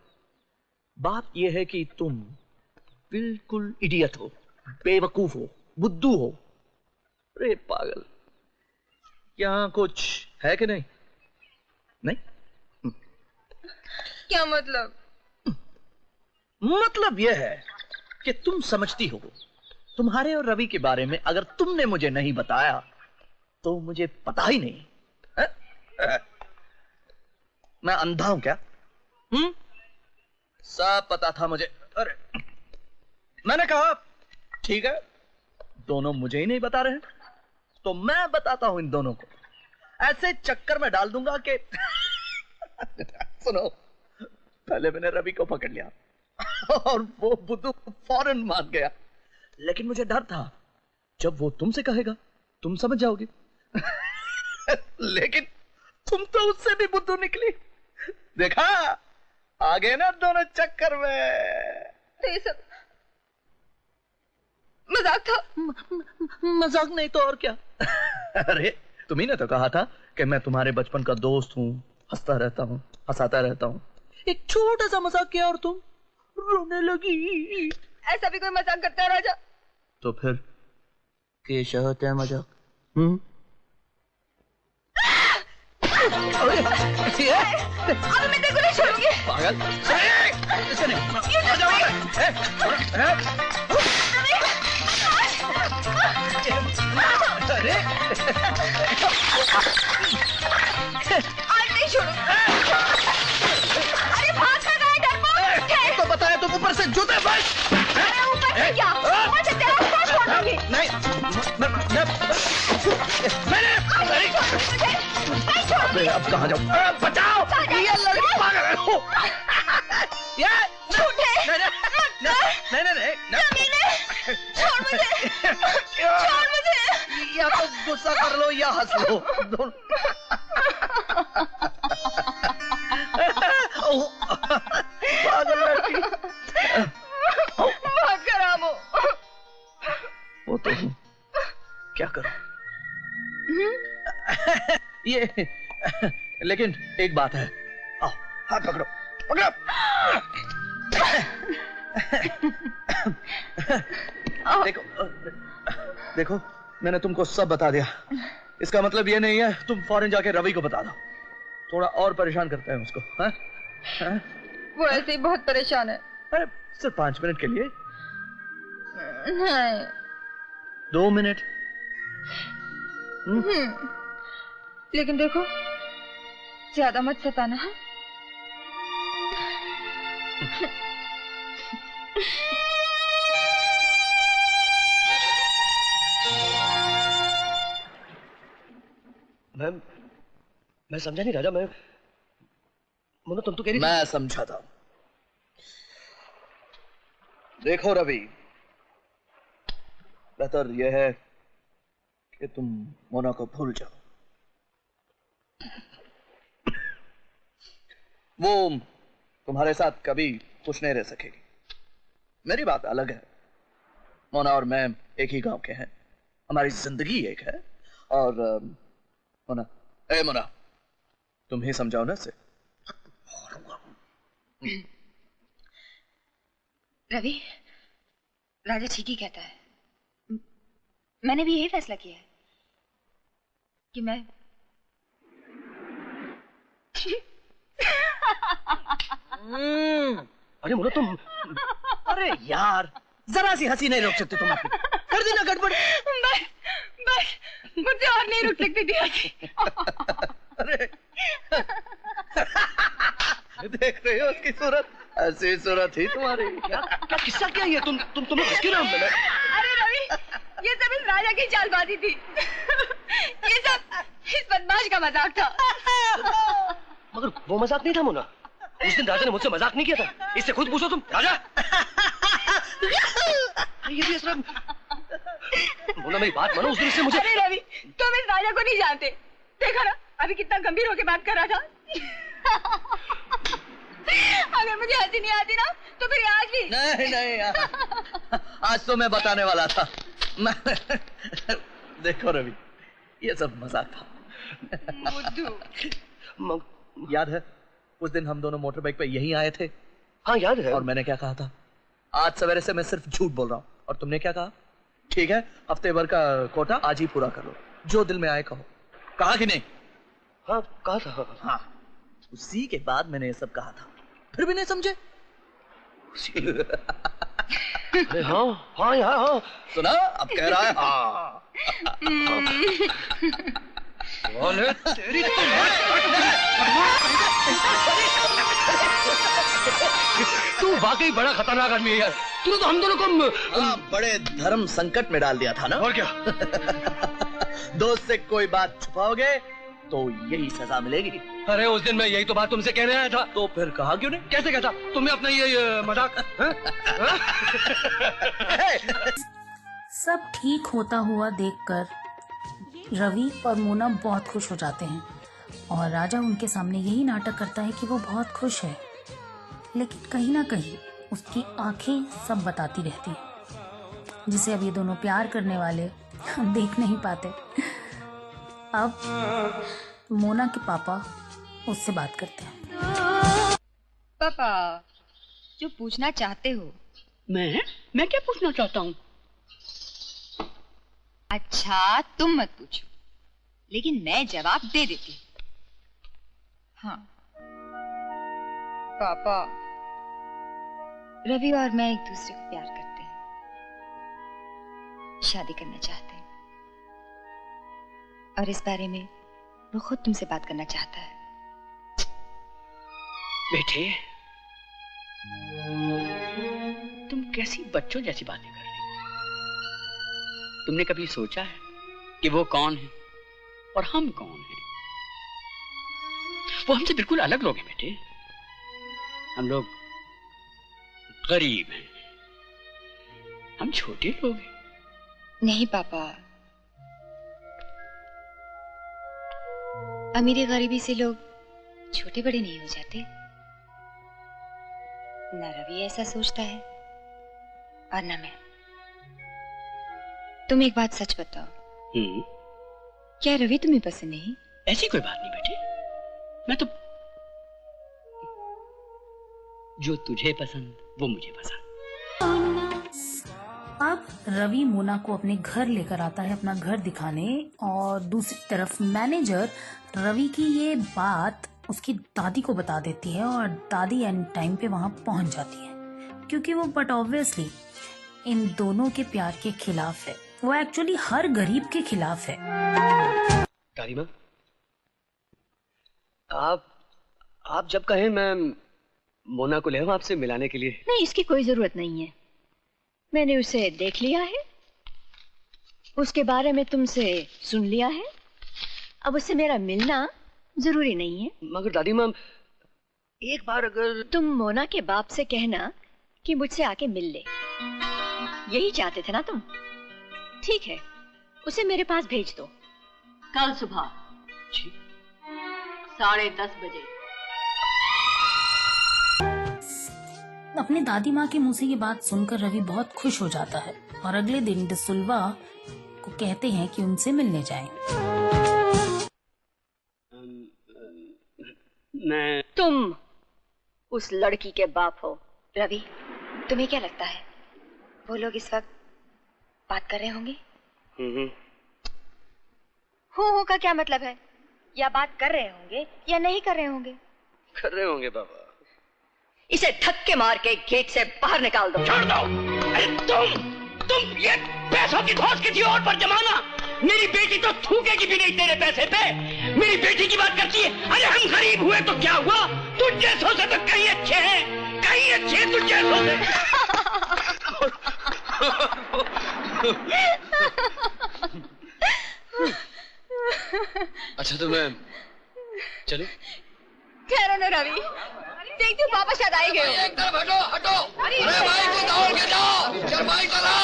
बात यह है कि तुम बिल्कुल इडियट हो, बेवकूफ हो, बुद्धू हो। अरे पागल, यहां कुछ है कि नहीं? नहीं? क्या मतलब? मतलब यह है कि तुम समझती हो तुम्हारे और रवि के बारे में अगर तुमने मुझे नहीं बताया तो मुझे पता ही नहीं। मैं अंधा हूं क्या? सब पता था मुझे। अरे मैंने कहा ठीक है, दोनों मुझे ही नहीं बता रहे, तो मैं बताता हूं इन दोनों को, ऐसे चक्कर में डाल दूंगा कि सुनो, पहले मैंने रवि को पकड़ लिया और वो बुद्धू फौरन मान गया, लेकिन मुझे डर था जब वो तुमसे कहेगा तुम समझ जाओगे। लेकिन तुम तो उससे भी बुद्धू निकली। देखा, आगे ना दोनों चक्कर में। तो ये सब मजाक था? मजाक नहीं तो और क्या। अरे तुम्ही ने तो कहा था कि मैं तुम्हारे बचपन का दोस्त हूँ, हंसता रहता हूँ, हंसाता रहता हूँ। एक छोटा सा मजाक किया और तुम रोने लगी। ऐसा भी कोई मजाक करता है राजा? तो फिर कैसा होता है मजाक? अब मैं तेरे को नहीं छोड़ूंगी। पागल, अरे आज नहीं छोड़ूंगी। अरे भाग कर गए डरपोक। तो बताया तुम ऊपर से जूते बच। अरे ऊपर से क्या? ऊपर से तेरा ऊपर छोड़ दूंगी। नहीं, मैंने अब कहाँ जाऊँ? बचाओ, ये लड़की पागल है। ये झूठे। नहीं, छोड़ मुझे। छोड़ मुझे। या तो गुस्सा कर लो या हंस लो, दोनों। पागल लड़की। भाग कर आमो। वो तो हूँ, क्या करूं? ये लेकिन एक बात है। आओ, हाथ पकड़ो, पकड़ो। देखो, देखो, मैंने तुमको सब बता दिया। इसका मतलब ये नहीं है तुम फौरन जाके रवि को बता दो, थोड़ा और परेशान करते हैं उसको। हाँ? हाँ? वो ऐसे ही बहुत परेशान है। अरे सिर्फ 5 मिनट के लिए। नहीं। 2 मिनट। लेकिन देखो, ज्यादा मत सताना। हाँ? मैं समझा नहीं राजा। मैं मोना, तुम तो कह रही थी। मैं समझा था। देखो रवि, बेहतर यह है कि तुम मोना को भूल जाओ। वो तुम्हारे साथ कभी खुश नहीं रह सकेगी। मेरी बात अलग है। मोना और मैं एक ही गांव के हैं, हमारी जिंदगी एक है। और मोना, मोना, तुम ही समझाओ ना इसे। रवि, राजा ठीक ही कहता है। मैंने भी यही फैसला किया है कि मैं अरे मोना तुम, अरे यार, जरा सी हंसी नहीं रोक सकते तुम अपनी? कर देना गड़बड़। बस मुझे और नहीं रुक सकती थी हंसी। अरे देख रहे हो उसकी सूरत? ऐसी सूरत ही तुम्हारी। क्या किस्सा क्या है? तुम हंस क्यों रहे हो? अरे रवि, ये सब इस राजा की चालबाजी थी। ये सब इस बदमाश का मजाक था। मगर वो मजाक नहीं था मोना। उस दिन राजा ने मुझसे मजाक नहीं किया था। इससे खुद पूछो तुम। राजा ये भी असरा। मोना मेरी बात मानो, उस दिन से मुझे। अरे रवि, तुम इस राजा को नहीं जानते। देखा ना अभी कितना गंभीर होकर बात कर रहा था। अगर मुझे हंसी नहीं आती ना तो फिर आज भी नहीं यार। आज तो मैं बताने वाला था। देखो रवि, ये सब मजाक था। मुद्दू, याद है उस दिन हम दोनों मोटर बाइक पे यहीं आए थे? हाँ याद है। और मैंने क्या कहा था? आज सवेरे से मैं सिर्फ झूठ बोल रहा हूँ। और तुमने क्या कहा? ठीक है, हफ्ते भर का कोटा आज ही पूरा कर लो, जो दिल में आए कहो। कहा कि नहीं? हाँ कहा था। हाँ, उसी के बाद मैंने ये सब कहा था, फिर भी नहीं समझे। अरे हाँ यार, हाँ सुना, अब कह रहा है हाँ। तेरी तू वाकई बड़ा खतरनाक आदमी है यार। तूने तो हम दोनों को बड़े धर्म संकट में डाल दिया था ना। और क्या? दोस्त से कोई बात छुपाओगे तो यही सजा मिलेगी। अरे उस दिन मैं यही तो बात तुमसे कहने आया था। तो फिर कहा क्यों नहीं? कैसे कहता? तुम्हें अपना ये मजाक। सब ठीक होता हुआ देखकर रवि और मोना बहुत खुश हो जाते हैं और राजा उनके सामने यही नाटक करता है कि वो बहुत खुश है, लेकिन कहीं ना कहीं उसकी आंखें सब बताती रहती हैं, जिसे अब ये दोनों प्यार करने वाले देख नहीं पाते। अब मोना के पापा उससे बात करते हैं। पापा, जो पूछना चाहते हो। मैं क्या पूछना चाहता हूँ? अच्छा तुम मत पूछो, लेकिन मैं जवाब दे देती हूँ। हाँ पापा, रवि और मैं एक दूसरे को प्यार करते हैं, शादी करना चाहते हैं, और इस बारे में वो खुद तुमसे बात करना चाहता है। बेटे, तुम कैसी बच्चों जैसी बातें कर रही हो? तुमने कभी सोचा है कि वो कौन है और हम कौन हैं? वो हमसे बिल्कुल अलग लोग हैं बेटे। हम लोग गरीब हैं, हम छोटे लोग हैं। नहीं पापा, अमीरी गरीबी से लोग छोटे बड़े नहीं हो जाते। ना रवि ऐसा सोचता है और ना मैं। तुम एक बात सच बताओ, क्या रवि तुम्हें पसंद नहीं? ऐसी कोई बात नहीं बेटे, मैं तो जो तुझे पसंद वो मुझे पसंद। अब रवि मोना को अपने घर लेकर आता है, अपना घर दिखाने, और दूसरी तरफ मैनेजर रवि की ये बात उसकी दादी को बता देती है और दादी एंड टाइम पे वहां पहुंच जाती है, क्योंकि वो बट ऑब्वियसली इन दोनों के प्यार के खिलाफ है। वो एक्चुअली हर गरीब के खिलाफ है। दादी माँ, आप जब कहें मैं मोना को ले आऊं आपसे मिलाने के लिए। नहीं, इसकी कोई जरूरत नहीं है। मैंने उसे देख लिया है, उसके बारे में तुमसे सुन लिया है। अब उससे मेरा मिलना जरूरी नहीं है। मगर दादी माँ, एक बार अगर तुम मोना के बाप से कहना कि मुझसे आके मिल ले। यही चाहते थे ना तुम? ठीक है, उसे मेरे पास भेज दो। कल सुबह 10:30 बजे। अपनी दादी माँ के मुंह से ये बात सुनकर रवि बहुत खुश हो जाता है और अगले दिन डिसिल्वा को कहते हैं कि उनसे मिलने जाएं। तुम उस लड़की के बाप हो। रवि, तुम्हें क्या लगता है वो लोग इस वक्त बात कर रहे होंगे? हो का क्या मतलब है? या बात कर रहे होंगे या नहीं कर रहे होंगे? कर रहे होंगे बाबा। इसे धक्के मार के गेट से बाहर निकाल दो। छोड़ दो। तुम ये पैसों की खोज किसी और पर जमाना। मेरी बेटी तो थूकेगी भी नहीं तेरे पैसे पे। मेरी बेटी की बात करती है। अरे हम गरीब हुए तो क्या हुआ? तुझ जैसों से तो कहीं अच्छे हैं, कहीं अच्छे हैं तुझ जैसों से। अच्छा तो मैं चलूं? ठहरो ना रवि, देखती हूँ पापा शायद आई गए। एक तरफ हटो हटो। अरे भाई को दौड़ के जाओ। चल भाई चला।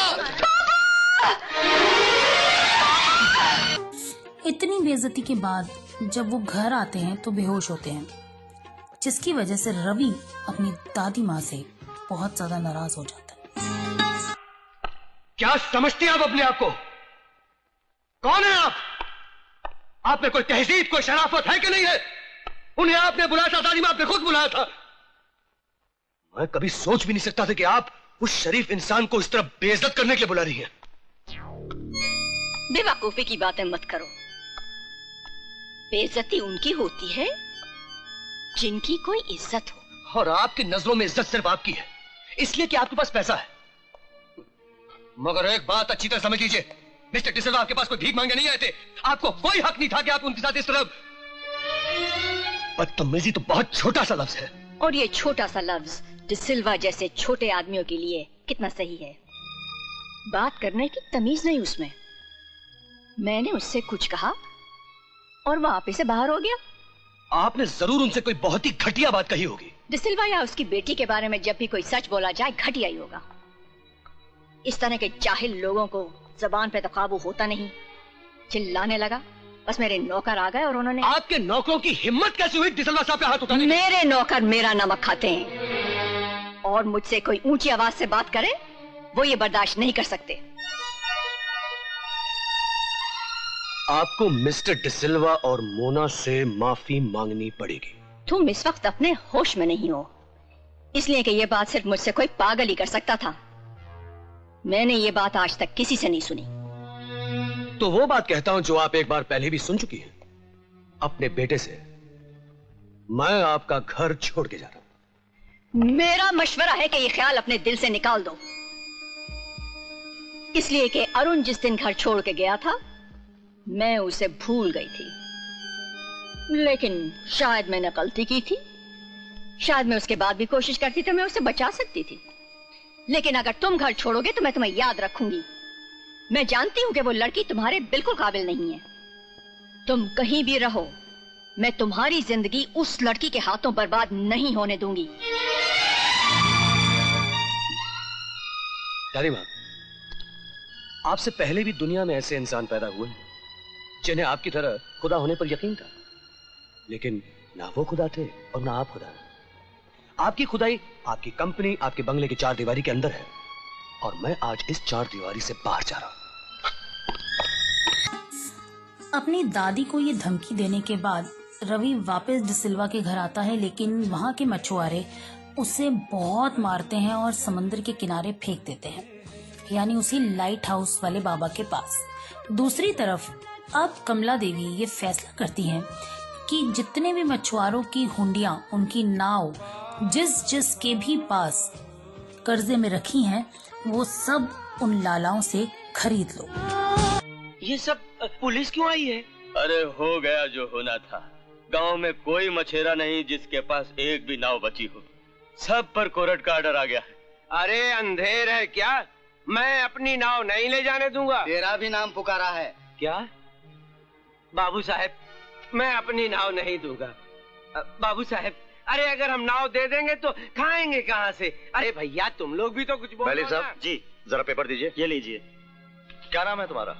इतनी बेइज्जती के बाद जब वो घर आते हैं तो बेहोश होते हैं, जिसकी वजह से रवि अपनी दादी माँ से बहुत ज्यादा नाराज हो जाता है। क्या समझते हैं आप अपने आप को? कौन है आप? आप में कोई तहजीब, कोई शराफत है कि नहीं है? उन्हें आपने बुलाया था, दादी माँ आपने खुद बुलाया था। मैं कभी सोच भी नहीं सकता था कि आप उस शरीफ इंसान को इस तरह बेइज्जत करने के लिए बुला रही हैं। बेवकूफी की बातें मत करो। बेइज्जती उनकी होती है जिनकी कोई इज्जत हो। और आपकी नजरों में इज्जत सिर्फ आपकी है, इसलिए कि आपके पास पैसा है। मगर एक बात अच्छी तरह समझ लीजिए, मिस्टर डिसिल्वा आपके पास कोई भीख मांगे नहीं आए थे। आपको कोई हक नहीं था कि आप उनके साथ इस तरह। बदतमीजी तो बहुत छोटा सा लफ्ज है। और ये छोटा सा लफ्ज डिसिल्वा जैसे छोटे आदमियों के लिए कितना सही है। बात करने की तमीज नहीं उसमें। मैंने उससे कुछ कहा और वो आप ही से बाहर हो गया। आपने जरूर उनसे कोई बहुत ही घटिया बात कही होगी। डिसिल्वा या उसकी बेटी के बारे में जब भी कोई सच बोला जाए घटिया ही होगा। इस तरह के जाहिल लोगों को जबान पे तो काबू होता नहीं। चिल्लाने लगा, बस मेरे नौकर आ गए और उन्होंने। आपके नौकरों की हिम्मत कैसे हुई डिसिल्वा साहब पे हाथ उठाने की? मेरे नौकर मेरा नमक खाते हैं और मुझसे कोई ऊंची आवाज से बात करे वो ये बर्दाश्त नहीं कर सकते। आपको मिस्टर डिसिल्वा और मोना से माफी मांगनी पड़ेगी। तुम इस वक्त अपने होश में नहीं हो, इसलिए कि ये बात सिर्फ मुझसे कोई पागल ही कर सकता था। मैंने ये बात आज तक किसी से नहीं सुनी। तो वो बात कहता हूं जो आप एक बार पहले भी सुन चुकी हैं। अपने बेटे से मैं आपका घर छोड़ के जा रहा हूं। मेरा मशवरा है कि ये ख्याल अपने दिल से निकाल दो, इसलिए कि अरुण जिस दिन घर छोड़ के गया था मैं उसे भूल गई थी। लेकिन शायद मैंने गलती की थी। शायद मैं उसके बाद भी कोशिश करती तो मैं उसे बचा सकती थी। लेकिन अगर तुम घर छोड़ोगे तो मैं तुम्हें याद रखूंगी। मैं जानती हूं कि वो लड़की तुम्हारे बिल्कुल काबिल नहीं है। तुम कहीं भी रहो, मैं तुम्हारी जिंदगी उस लड़की के हाथों बर्बाद नहीं होने दूंगी। दादी मां, आपसे पहले भी दुनिया में ऐसे इंसान पैदा हुए हैं जिन्हें आपकी तरह खुदा होने पर यकीन था, लेकिन ना वो खुदा थे और ना आप खुदा। आपकी खुदाई आपकी कंपनी, आपके बंगले की चार दीवारी के अंदर है और मैं आज इस चार दीवारी से बाहर जा रहा हूं। अपनी दादी को ये धमकी देने के बाद रवि वापस डिसिल्वा के घर आता है, लेकिन वहाँ के मछुआरे उसे बहुत मारते हैं और समंदर के किनारे फेंक देते हैं, यानी उसी लाइट हाउस वाले बाबा के पास। दूसरी तरफ अब कमला देवी ये फैसला करती हैं कि जितने भी मछुआरों की हुंडियां, उनकी नाव जिस जिस के भी पास कर्जे में रखी हैं, वो सब उन लालाओं से खरीद लो। ये सब पुलिस क्यों आई है? अरे हो गया जो होना था। गांव में कोई मछेरा नहीं जिसके पास एक भी नाव बची हो। सब पर कोर्ट का ऑर्डर आ गया है। अरे अंधेर है क्या? मैं अपनी नाव नहीं ले जाने दूंगा। तेरा भी नाम पुकारा है। क्या? बाबू साहब, मैं अपनी नाव नहीं दूंगा। बाबू साहब, अरे अगर हम नाव दे देंगे तो खाएंगे कहाँ से? अरे भैया तुम लोग भी तो कुछ बोलो वली ना। साहब जी, जरा पेपर दीजिए। ये लीजिए। क्या नाम है तुम्हारा?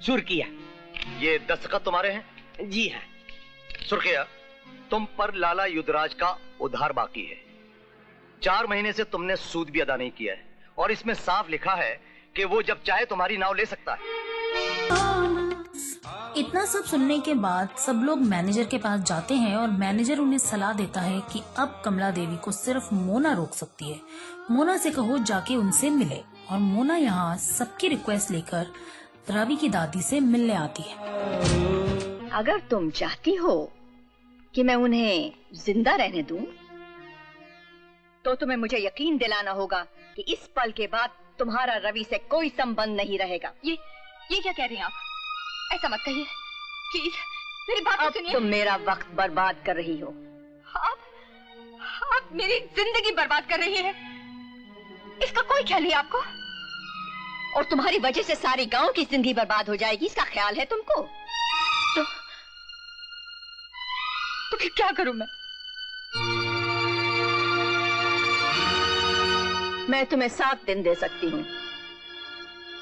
सुर्किया। ये दस्तखत तुम्हारे हैं? जी हाँ। सुर्खिया, तुम पर लाला युद्धराज का उधार बाकी है। 4 महीने से तुमने सूद भी अदा नहीं किया है और इसमें साफ लिखा है कि वो जब चाहे तुम्हारी नाव ले सकता है। इतना सब सुनने के बाद सब लोग मैनेजर के पास जाते हैं और मैनेजर उन्हें सलाह देता है कि अब कमला देवी को सिर्फ मोना रोक सकती है। मोना से कहो जाके उनसे मिले। और मोना यहाँ सबकी रिक्वेस्ट लेकर रवि की दादी से मिलने आती है। अगर तुम चाहती हो कि मैं उन्हें जिंदा रहने दूं, तो तुम्हें मुझे यकीन दिलाना होगा कि इस पल के बाद तुम्हारा रवि से कोई संबंध नहीं रहेगा। ये क्या कह रही हैं आप? ऐसा मत कहिए प्लीज, मेरी बात अब सुनिए। तुम मेरा वक्त बर्बाद कर रही हो। आप मेरी जिंदगी बर्बाद कर रही हैं। इसका कोई ख्याल नहीं आपको? और तुम्हारी वजह से सारी गांव की जिंदगी बर्बाद हो जाएगी, इसका ख्याल है तुमको? तो फिर क्या करूं मैं तुम्हें 7 दिन दे सकती हूँ,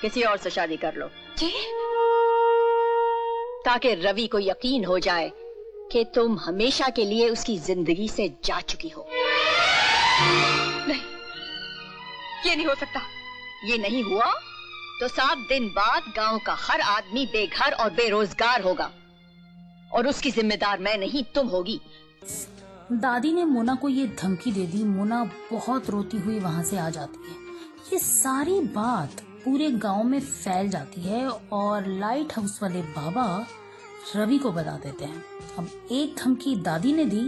किसी और से शादी कर लो जी? ताकि रवि को यकीन हो जाए कि तुम हमेशा के लिए उसकी जिंदगी से जा चुकी हो। नहीं, ये नहीं हो सकता। ये नहीं हुआ तो 7 दिन बाद गांव का हर आदमी बेघर और बेरोजगार होगा और उसकी जिम्मेदार मैं नहीं, तुम होगी। दादी ने मोना को ये धमकी दे दी। मोना बहुत रोती हुई वहाँ से आ जाती है। ये सारी बात पूरे गांव में फैल जाती है और लाइट हाउस वाले बाबा रवि को बता देते हैं। अब एक धमकी दादी ने दी,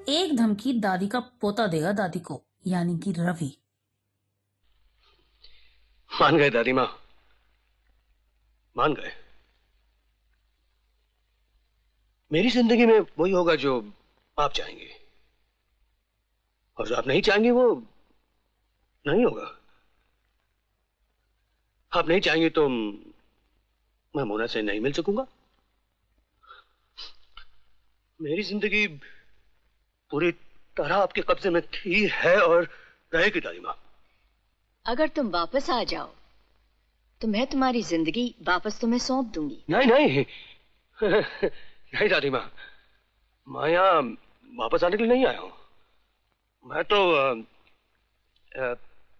एक धमकी दादी का पोता देगा दादी को, यानी कि रवि। मान गए दादी माँ, मान गए। मेरी जिंदगी में वही होगा जो आप चाहेंगे, और जो आप नहीं चाहेंगे वो नहीं होगा। आप नहीं चाहेंगे तो मैं मोना से नहीं मिल सकूंगा। मेरी जिंदगी पूरी तरह आपके कब्जे में थी, है और रहेगी दादी माँ। अगर तुम वापस आ जाओ तो मैं तुम्हारी जिंदगी वापस तुम्हें सौंप दूंगी। नहीं नहीं नहीं दादी माँ, मैं यहाँ वापस आने के लिए नहीं आया हूँ। मैं तो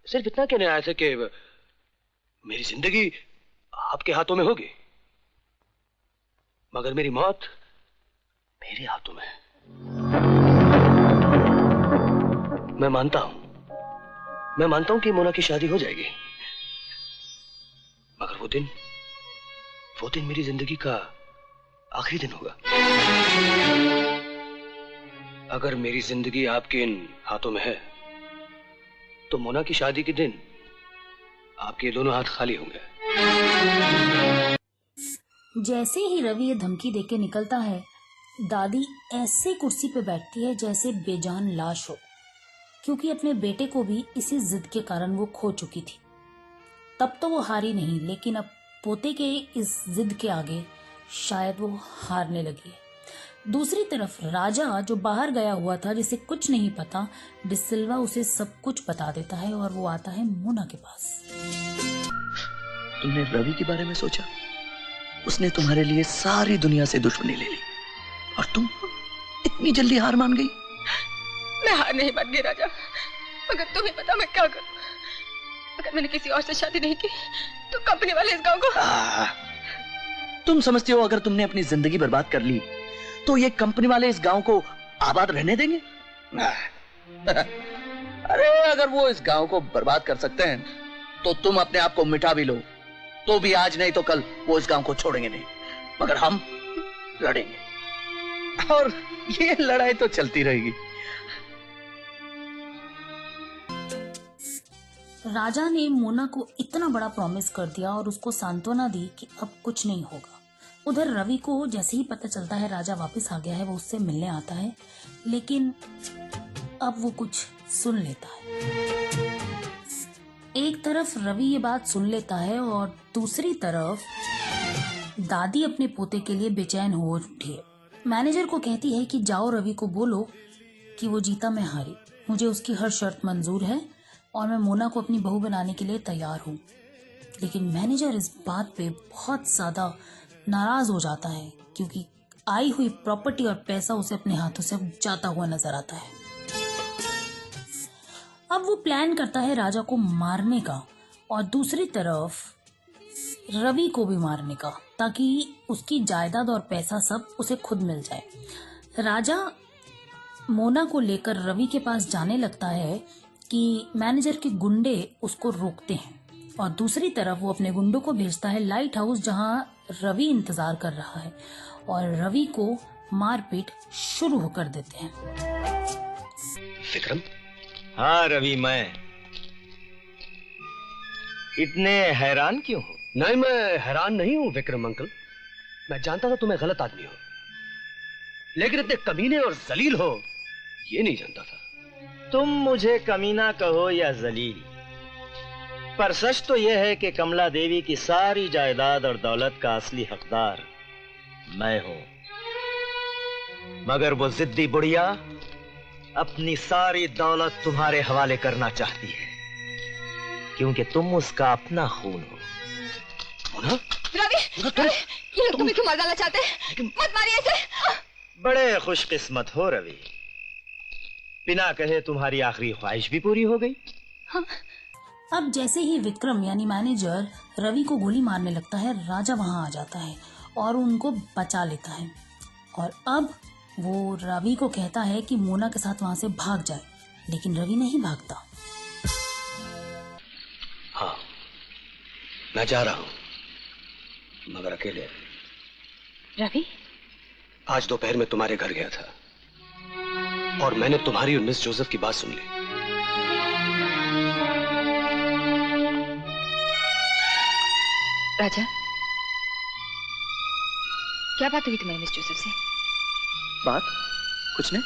सिर्फ इतना कहने आया था कि मेरी जिंदगी आपके हाथों में होगी, मगर मेरी मौत मेरे हाथों में है। मैं मानता हूं कि मोना की शादी हो जाएगी, मगर वो दिन मेरी जिंदगी का आखिरी दिन होगा। अगर मेरी जिंदगी आपके इन हाथों में है तो मोना की शादी के दिन आपके दोनों हाथ खाली होंगे। जैसे ही रवि ये धमकी देके निकलता है, दादी ऐसे कुर्सी पे बैठती है जैसे बेजान लाश हो, क्योंकि अपने बेटे को भी इसी जिद के कारण वो खो चुकी थी। तब तो वो हारी नहीं, लेकिन अब पोते के इस जिद के आगे शायद वो हारने लगी है। दूसरी तरफ राजा, जो बाहर गया हुआ था, जिसे कुछ नहीं पता, डिसिल्वा उसे सब कुछ बता देता है और वो आता है मोना के पास। तुमने रवि के बारे में सोचा? उसने तुम्हारे लिए सारी दुनिया से दुश्मनी ले ली और तुम इतनी जल्दी हार मान गई। मैं हार नहीं मान गई राजा, मगर तुम्हें पता मैं क्या करूं? अगर मैंने किसी और से शादी नहीं की तो कंपनी वाले इस गांव को तुम समझती हो अगर तुमने अपनी जिंदगी बर्बाद कर ली तो ये कंपनी वाले इस गांव को आबाद रहने देंगे? अरे अगर वो इस गांव को बर्बाद कर सकते हैं तो तुम अपने आप को मिटा भी लो तो भी आज नहीं तो कल वो इस गांव को छोड़ेंगे नहीं, मगर हम लड़ेंगे और ये लड़ाई तो चलती रहेगी। राजा ने मोना को इतना बड़ा प्रॉमिस कर दिया और उसको सांत्वना दी कि अब कुछ नहीं होगा। उधर रवि को जैसे ही पता चलता है राजा वापस आ गया है, वो उससे मिलने आता है, लेकिन अब वो कुछ सुन लेता है। एक तरफ रवि ये बात सुन लेता है और दूसरी तरफ दादी अपने पोते के लिए बेचैन हो उठी है। मैनेजर को कहती है कि जाओ रवि को बोलो कि वो जीता मैं हारी, मुझे उसकी हर शर्त मंजूर है और मैं मोना को अपनी बहू बनाने के लिए तैयार हूँ। लेकिन मैनेजर इस बात पे बहुत ज्यादा नाराज हो जाता है क्योंकि आई हुई प्रॉपर्टी और पैसा उसे अपने हाथों से जाता हुआ नजर आता है। अब वो प्लान करता है राजा को मारने का और दूसरी तरफ रवि को भी मारने का, ताकि उसकी जायदाद और पैसा सब उसे खुद मिल जाए। राजा मोना को लेकर रवि के पास जाने लगता है कि मैनेजर के गुंडे उसको रोकते हैं और दूसरी तरफ वो अपने गुंडों को भेजता है लाइट हाउस, जहां रवि इंतजार कर रहा है और रवि को मारपीट शुरू कर देते हैं। विक्रम? हाँ रवि, मैं इतने हैरान क्यों हो? नहीं, मैं हैरान नहीं हूं विक्रम अंकल। मैं जानता था तुम्हें गलत आदमी हो, लेकिन इतने कमीने और जलील हो ये नहीं जानता था। तुम मुझे कमीना कहो या जलील, पर सच तो यह है कि कमला देवी की सारी जायदाद और दौलत का असली हकदार मैं हूं। मगर वो जिद्दी बुढ़िया अपनी सारी दौलत तुम्हारे हवाले करना चाहती है क्योंकि तुम उसका अपना खून हो। रवि, ये लोग तुम्हें क्यों मार डालना चाहते हैं? मत मारिए इसे। बड़े खुशकिस्मत हो रवि, बिना कहे तुम्हारी आखिरी ख्वाहिश भी पूरी हो गई। हाँ। अब जैसे ही विक्रम यानी मैनेजर रवि को गोली मारने लगता है, राजा वहां आ जाता है और उनको बचा लेता है और अब वो रवि को कहता है कि मोना के साथ वहां से भाग जाए, लेकिन रवि नहीं भागता। हाँ, मैं जा रहा हूं, मगर अकेले। रवि? आज दोपहर में तुम्हारे घर गया था और मैंने तुम्हारी और मिस जोसेफ की बात सुन ली। राजा, क्या बात हुई तुम्हारी मिस जोसेफ से? बात? कुछ नहीं,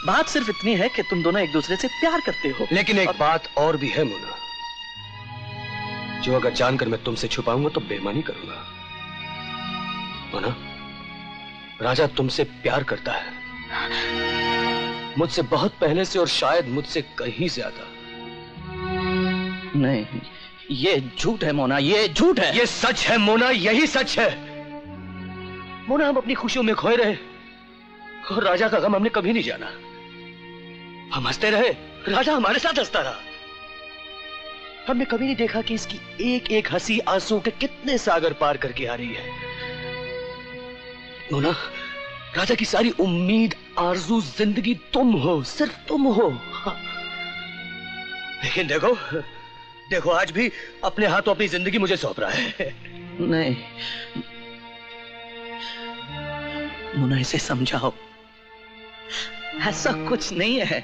बात सिर्फ इतनी है कि तुम दोनों एक दूसरे से प्यार करते हो। लेकिन एक बात और भी है मोना, जो अगर जानकर मैं तुमसे छुपाऊंगा तो बेईमानी करूंगा। मोना, राजा तुमसे प्यार करता है, मुझसे बहुत पहले से और शायद मुझसे कहीं ज्यादा। नहीं, ये झूठ है मोना, ये झूठ है। ये सच है मोना, यही सच है। मोना, हम अपनी खुशियों में खोए रहे और राजा का गम हमने कभी नहीं जाना। हम हंसते रहे, राजा हमारे साथ हंसता रहा। हमने कभी नहीं देखा कि इसकी एक एक हंसी आंसू के कितने सागर पार करके आ रही है। मोना, राजा की सारी उम्मीद, आरजू, जिंदगी तुम हो, सिर्फ तुम हो। हाँ। लेकिन देखो देखो, आज भी अपने हाथों अपनी जिंदगी मुझे सौंप रहा है। नहीं मोना, इसे समझाओ, ऐसा कुछ नहीं है।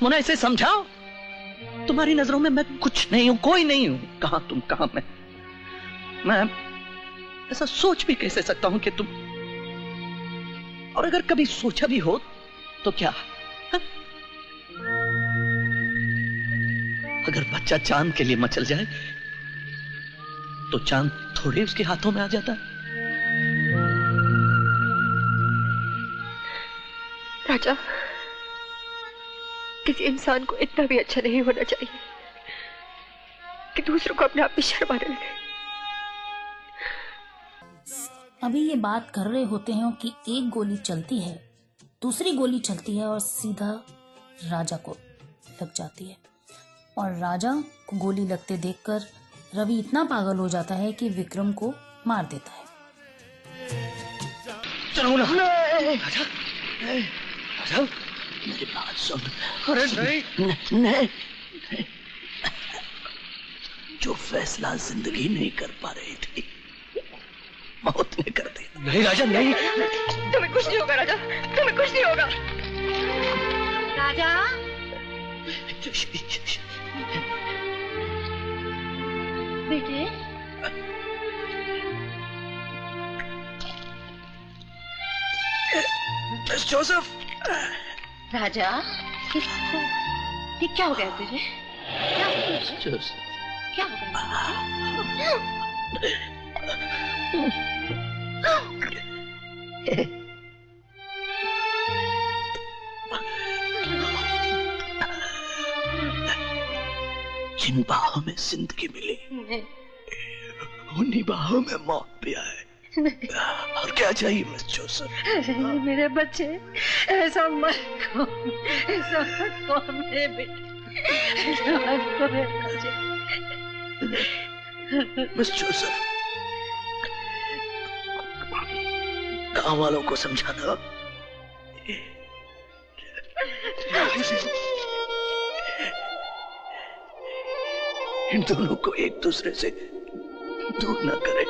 मोना, इसे समझाओ। तुम्हारी नजरों में मैं कुछ नहीं हूं, कोई नहीं हूं। कहां तुम, कहां मैं ऐसा सोच भी कैसे सकता हूं कि तुम, और अगर कभी सोचा भी हो तो क्या? हा? अगर बच्चा चांद के लिए मचल जाए तो चांद थोड़े उसके हाथों में आ जाता है। राजा, किसी इंसान को इतना भी अच्छा नहीं होना चाहिए कि दूसरों को अपने आप पे शर्माने लगे। अभी ये बात कर रहे होते हैं कि एक गोली चलती है, दूसरी गोली चलती है और सीधा राजा को लग जाती है और राजा को गोली लगते देखकर रवि इतना पागल हो जाता है कि विक्रम को मार देता है। चलो ना। राजा, राजा, मेरी बात सुन। अरे नहीं, नहीं, जो फैसला जिंदगी नहीं कर पा रही थी, मौत ने कर दिया। नहीं राजा, नहीं। तुम्हें कुछ नहीं होगा राजा, तुम्हें कुछ नहीं होगा। राजा, बेटे, मिस जोसेफ। राजा, ये क्या हो गया तुझे? क्या हो गया? जोसेफ, क्या हो गया? जिन बाहों में जिंदगी मिली उन्हीं बाहों में मौत भी आए। और क्या चाहिए मिस जोसेफ? मेरे बच्चे, ऐसा मत कहो, ऐसा मत कहो मेरे बेटे, ऐसा मत कहो मेरे बच्चे। मिस जोसेफ, गांव वालों को समझाना इन दोनों को एक दूसरे से दूर ना करें।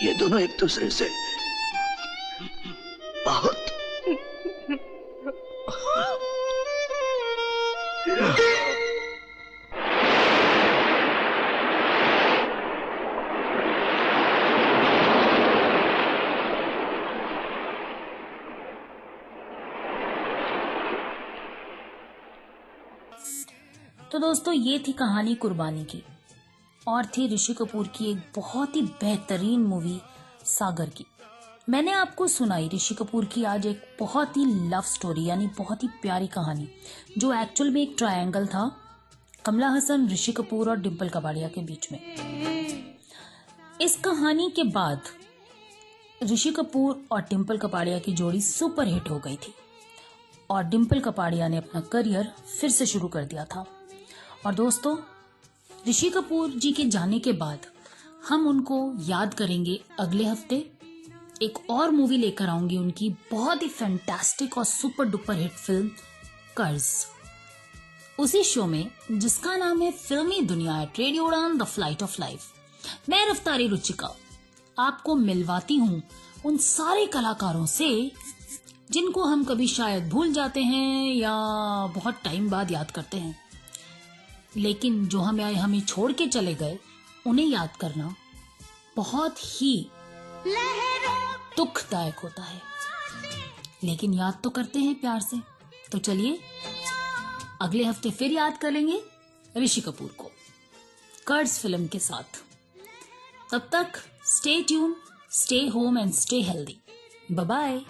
ये दोनों एक दूसरे से बहुत तो दोस्तों, ये थी कहानी कुर्बानी की और थी ऋषि कपूर की एक बहुत ही बेहतरीन मूवी सागर की। मैंने आपको सुनाई ऋषि कपूर की आज एक बहुत ही लव स्टोरी, यानी बहुत ही प्यारी कहानी, जो एक्चुअल में एक ट्रायंगल था कमला हसन, ऋषि कपूर और डिम्पल कपाड़िया के बीच में। इस कहानी के बाद ऋषि कपूर और डिम्पल कपाड़िया की जोड़ी सुपर हिट हो गई थी और डिम्पल कपाड़िया ने अपना करियर फिर से शुरू कर दिया था। और दोस्तों, ऋषि कपूर जी के जाने के बाद हम उनको याद करेंगे अगले हफ्ते। एक और मूवी लेकर आऊंगी उनकी, बहुत ही फैंटास्टिक और सुपर डुपर हिट फिल्म कर्ज। उसी शो में जिसका नाम है फिल्मी दुनिया एट रेडियो उड़ान द फ्लाइट ऑफ लाइफ, मैं रफ्तारी रुचिका आपको मिलवाती हूँ उन सारे कलाकारों से जिनको हम कभी शायद भूल जाते हैं या बहुत टाइम बाद याद करते हैं, लेकिन जो हमें छोड़ के चले गए उन्हें याद करना बहुत ही दुखदायक होता है, लेकिन याद तो करते हैं प्यार से। तो चलिए अगले हफ्ते फिर याद करेंगे ऋषि कपूर को कर्ज फिल्म के साथ। तब तक stay tuned, stay home and stay healthy. Bye bye.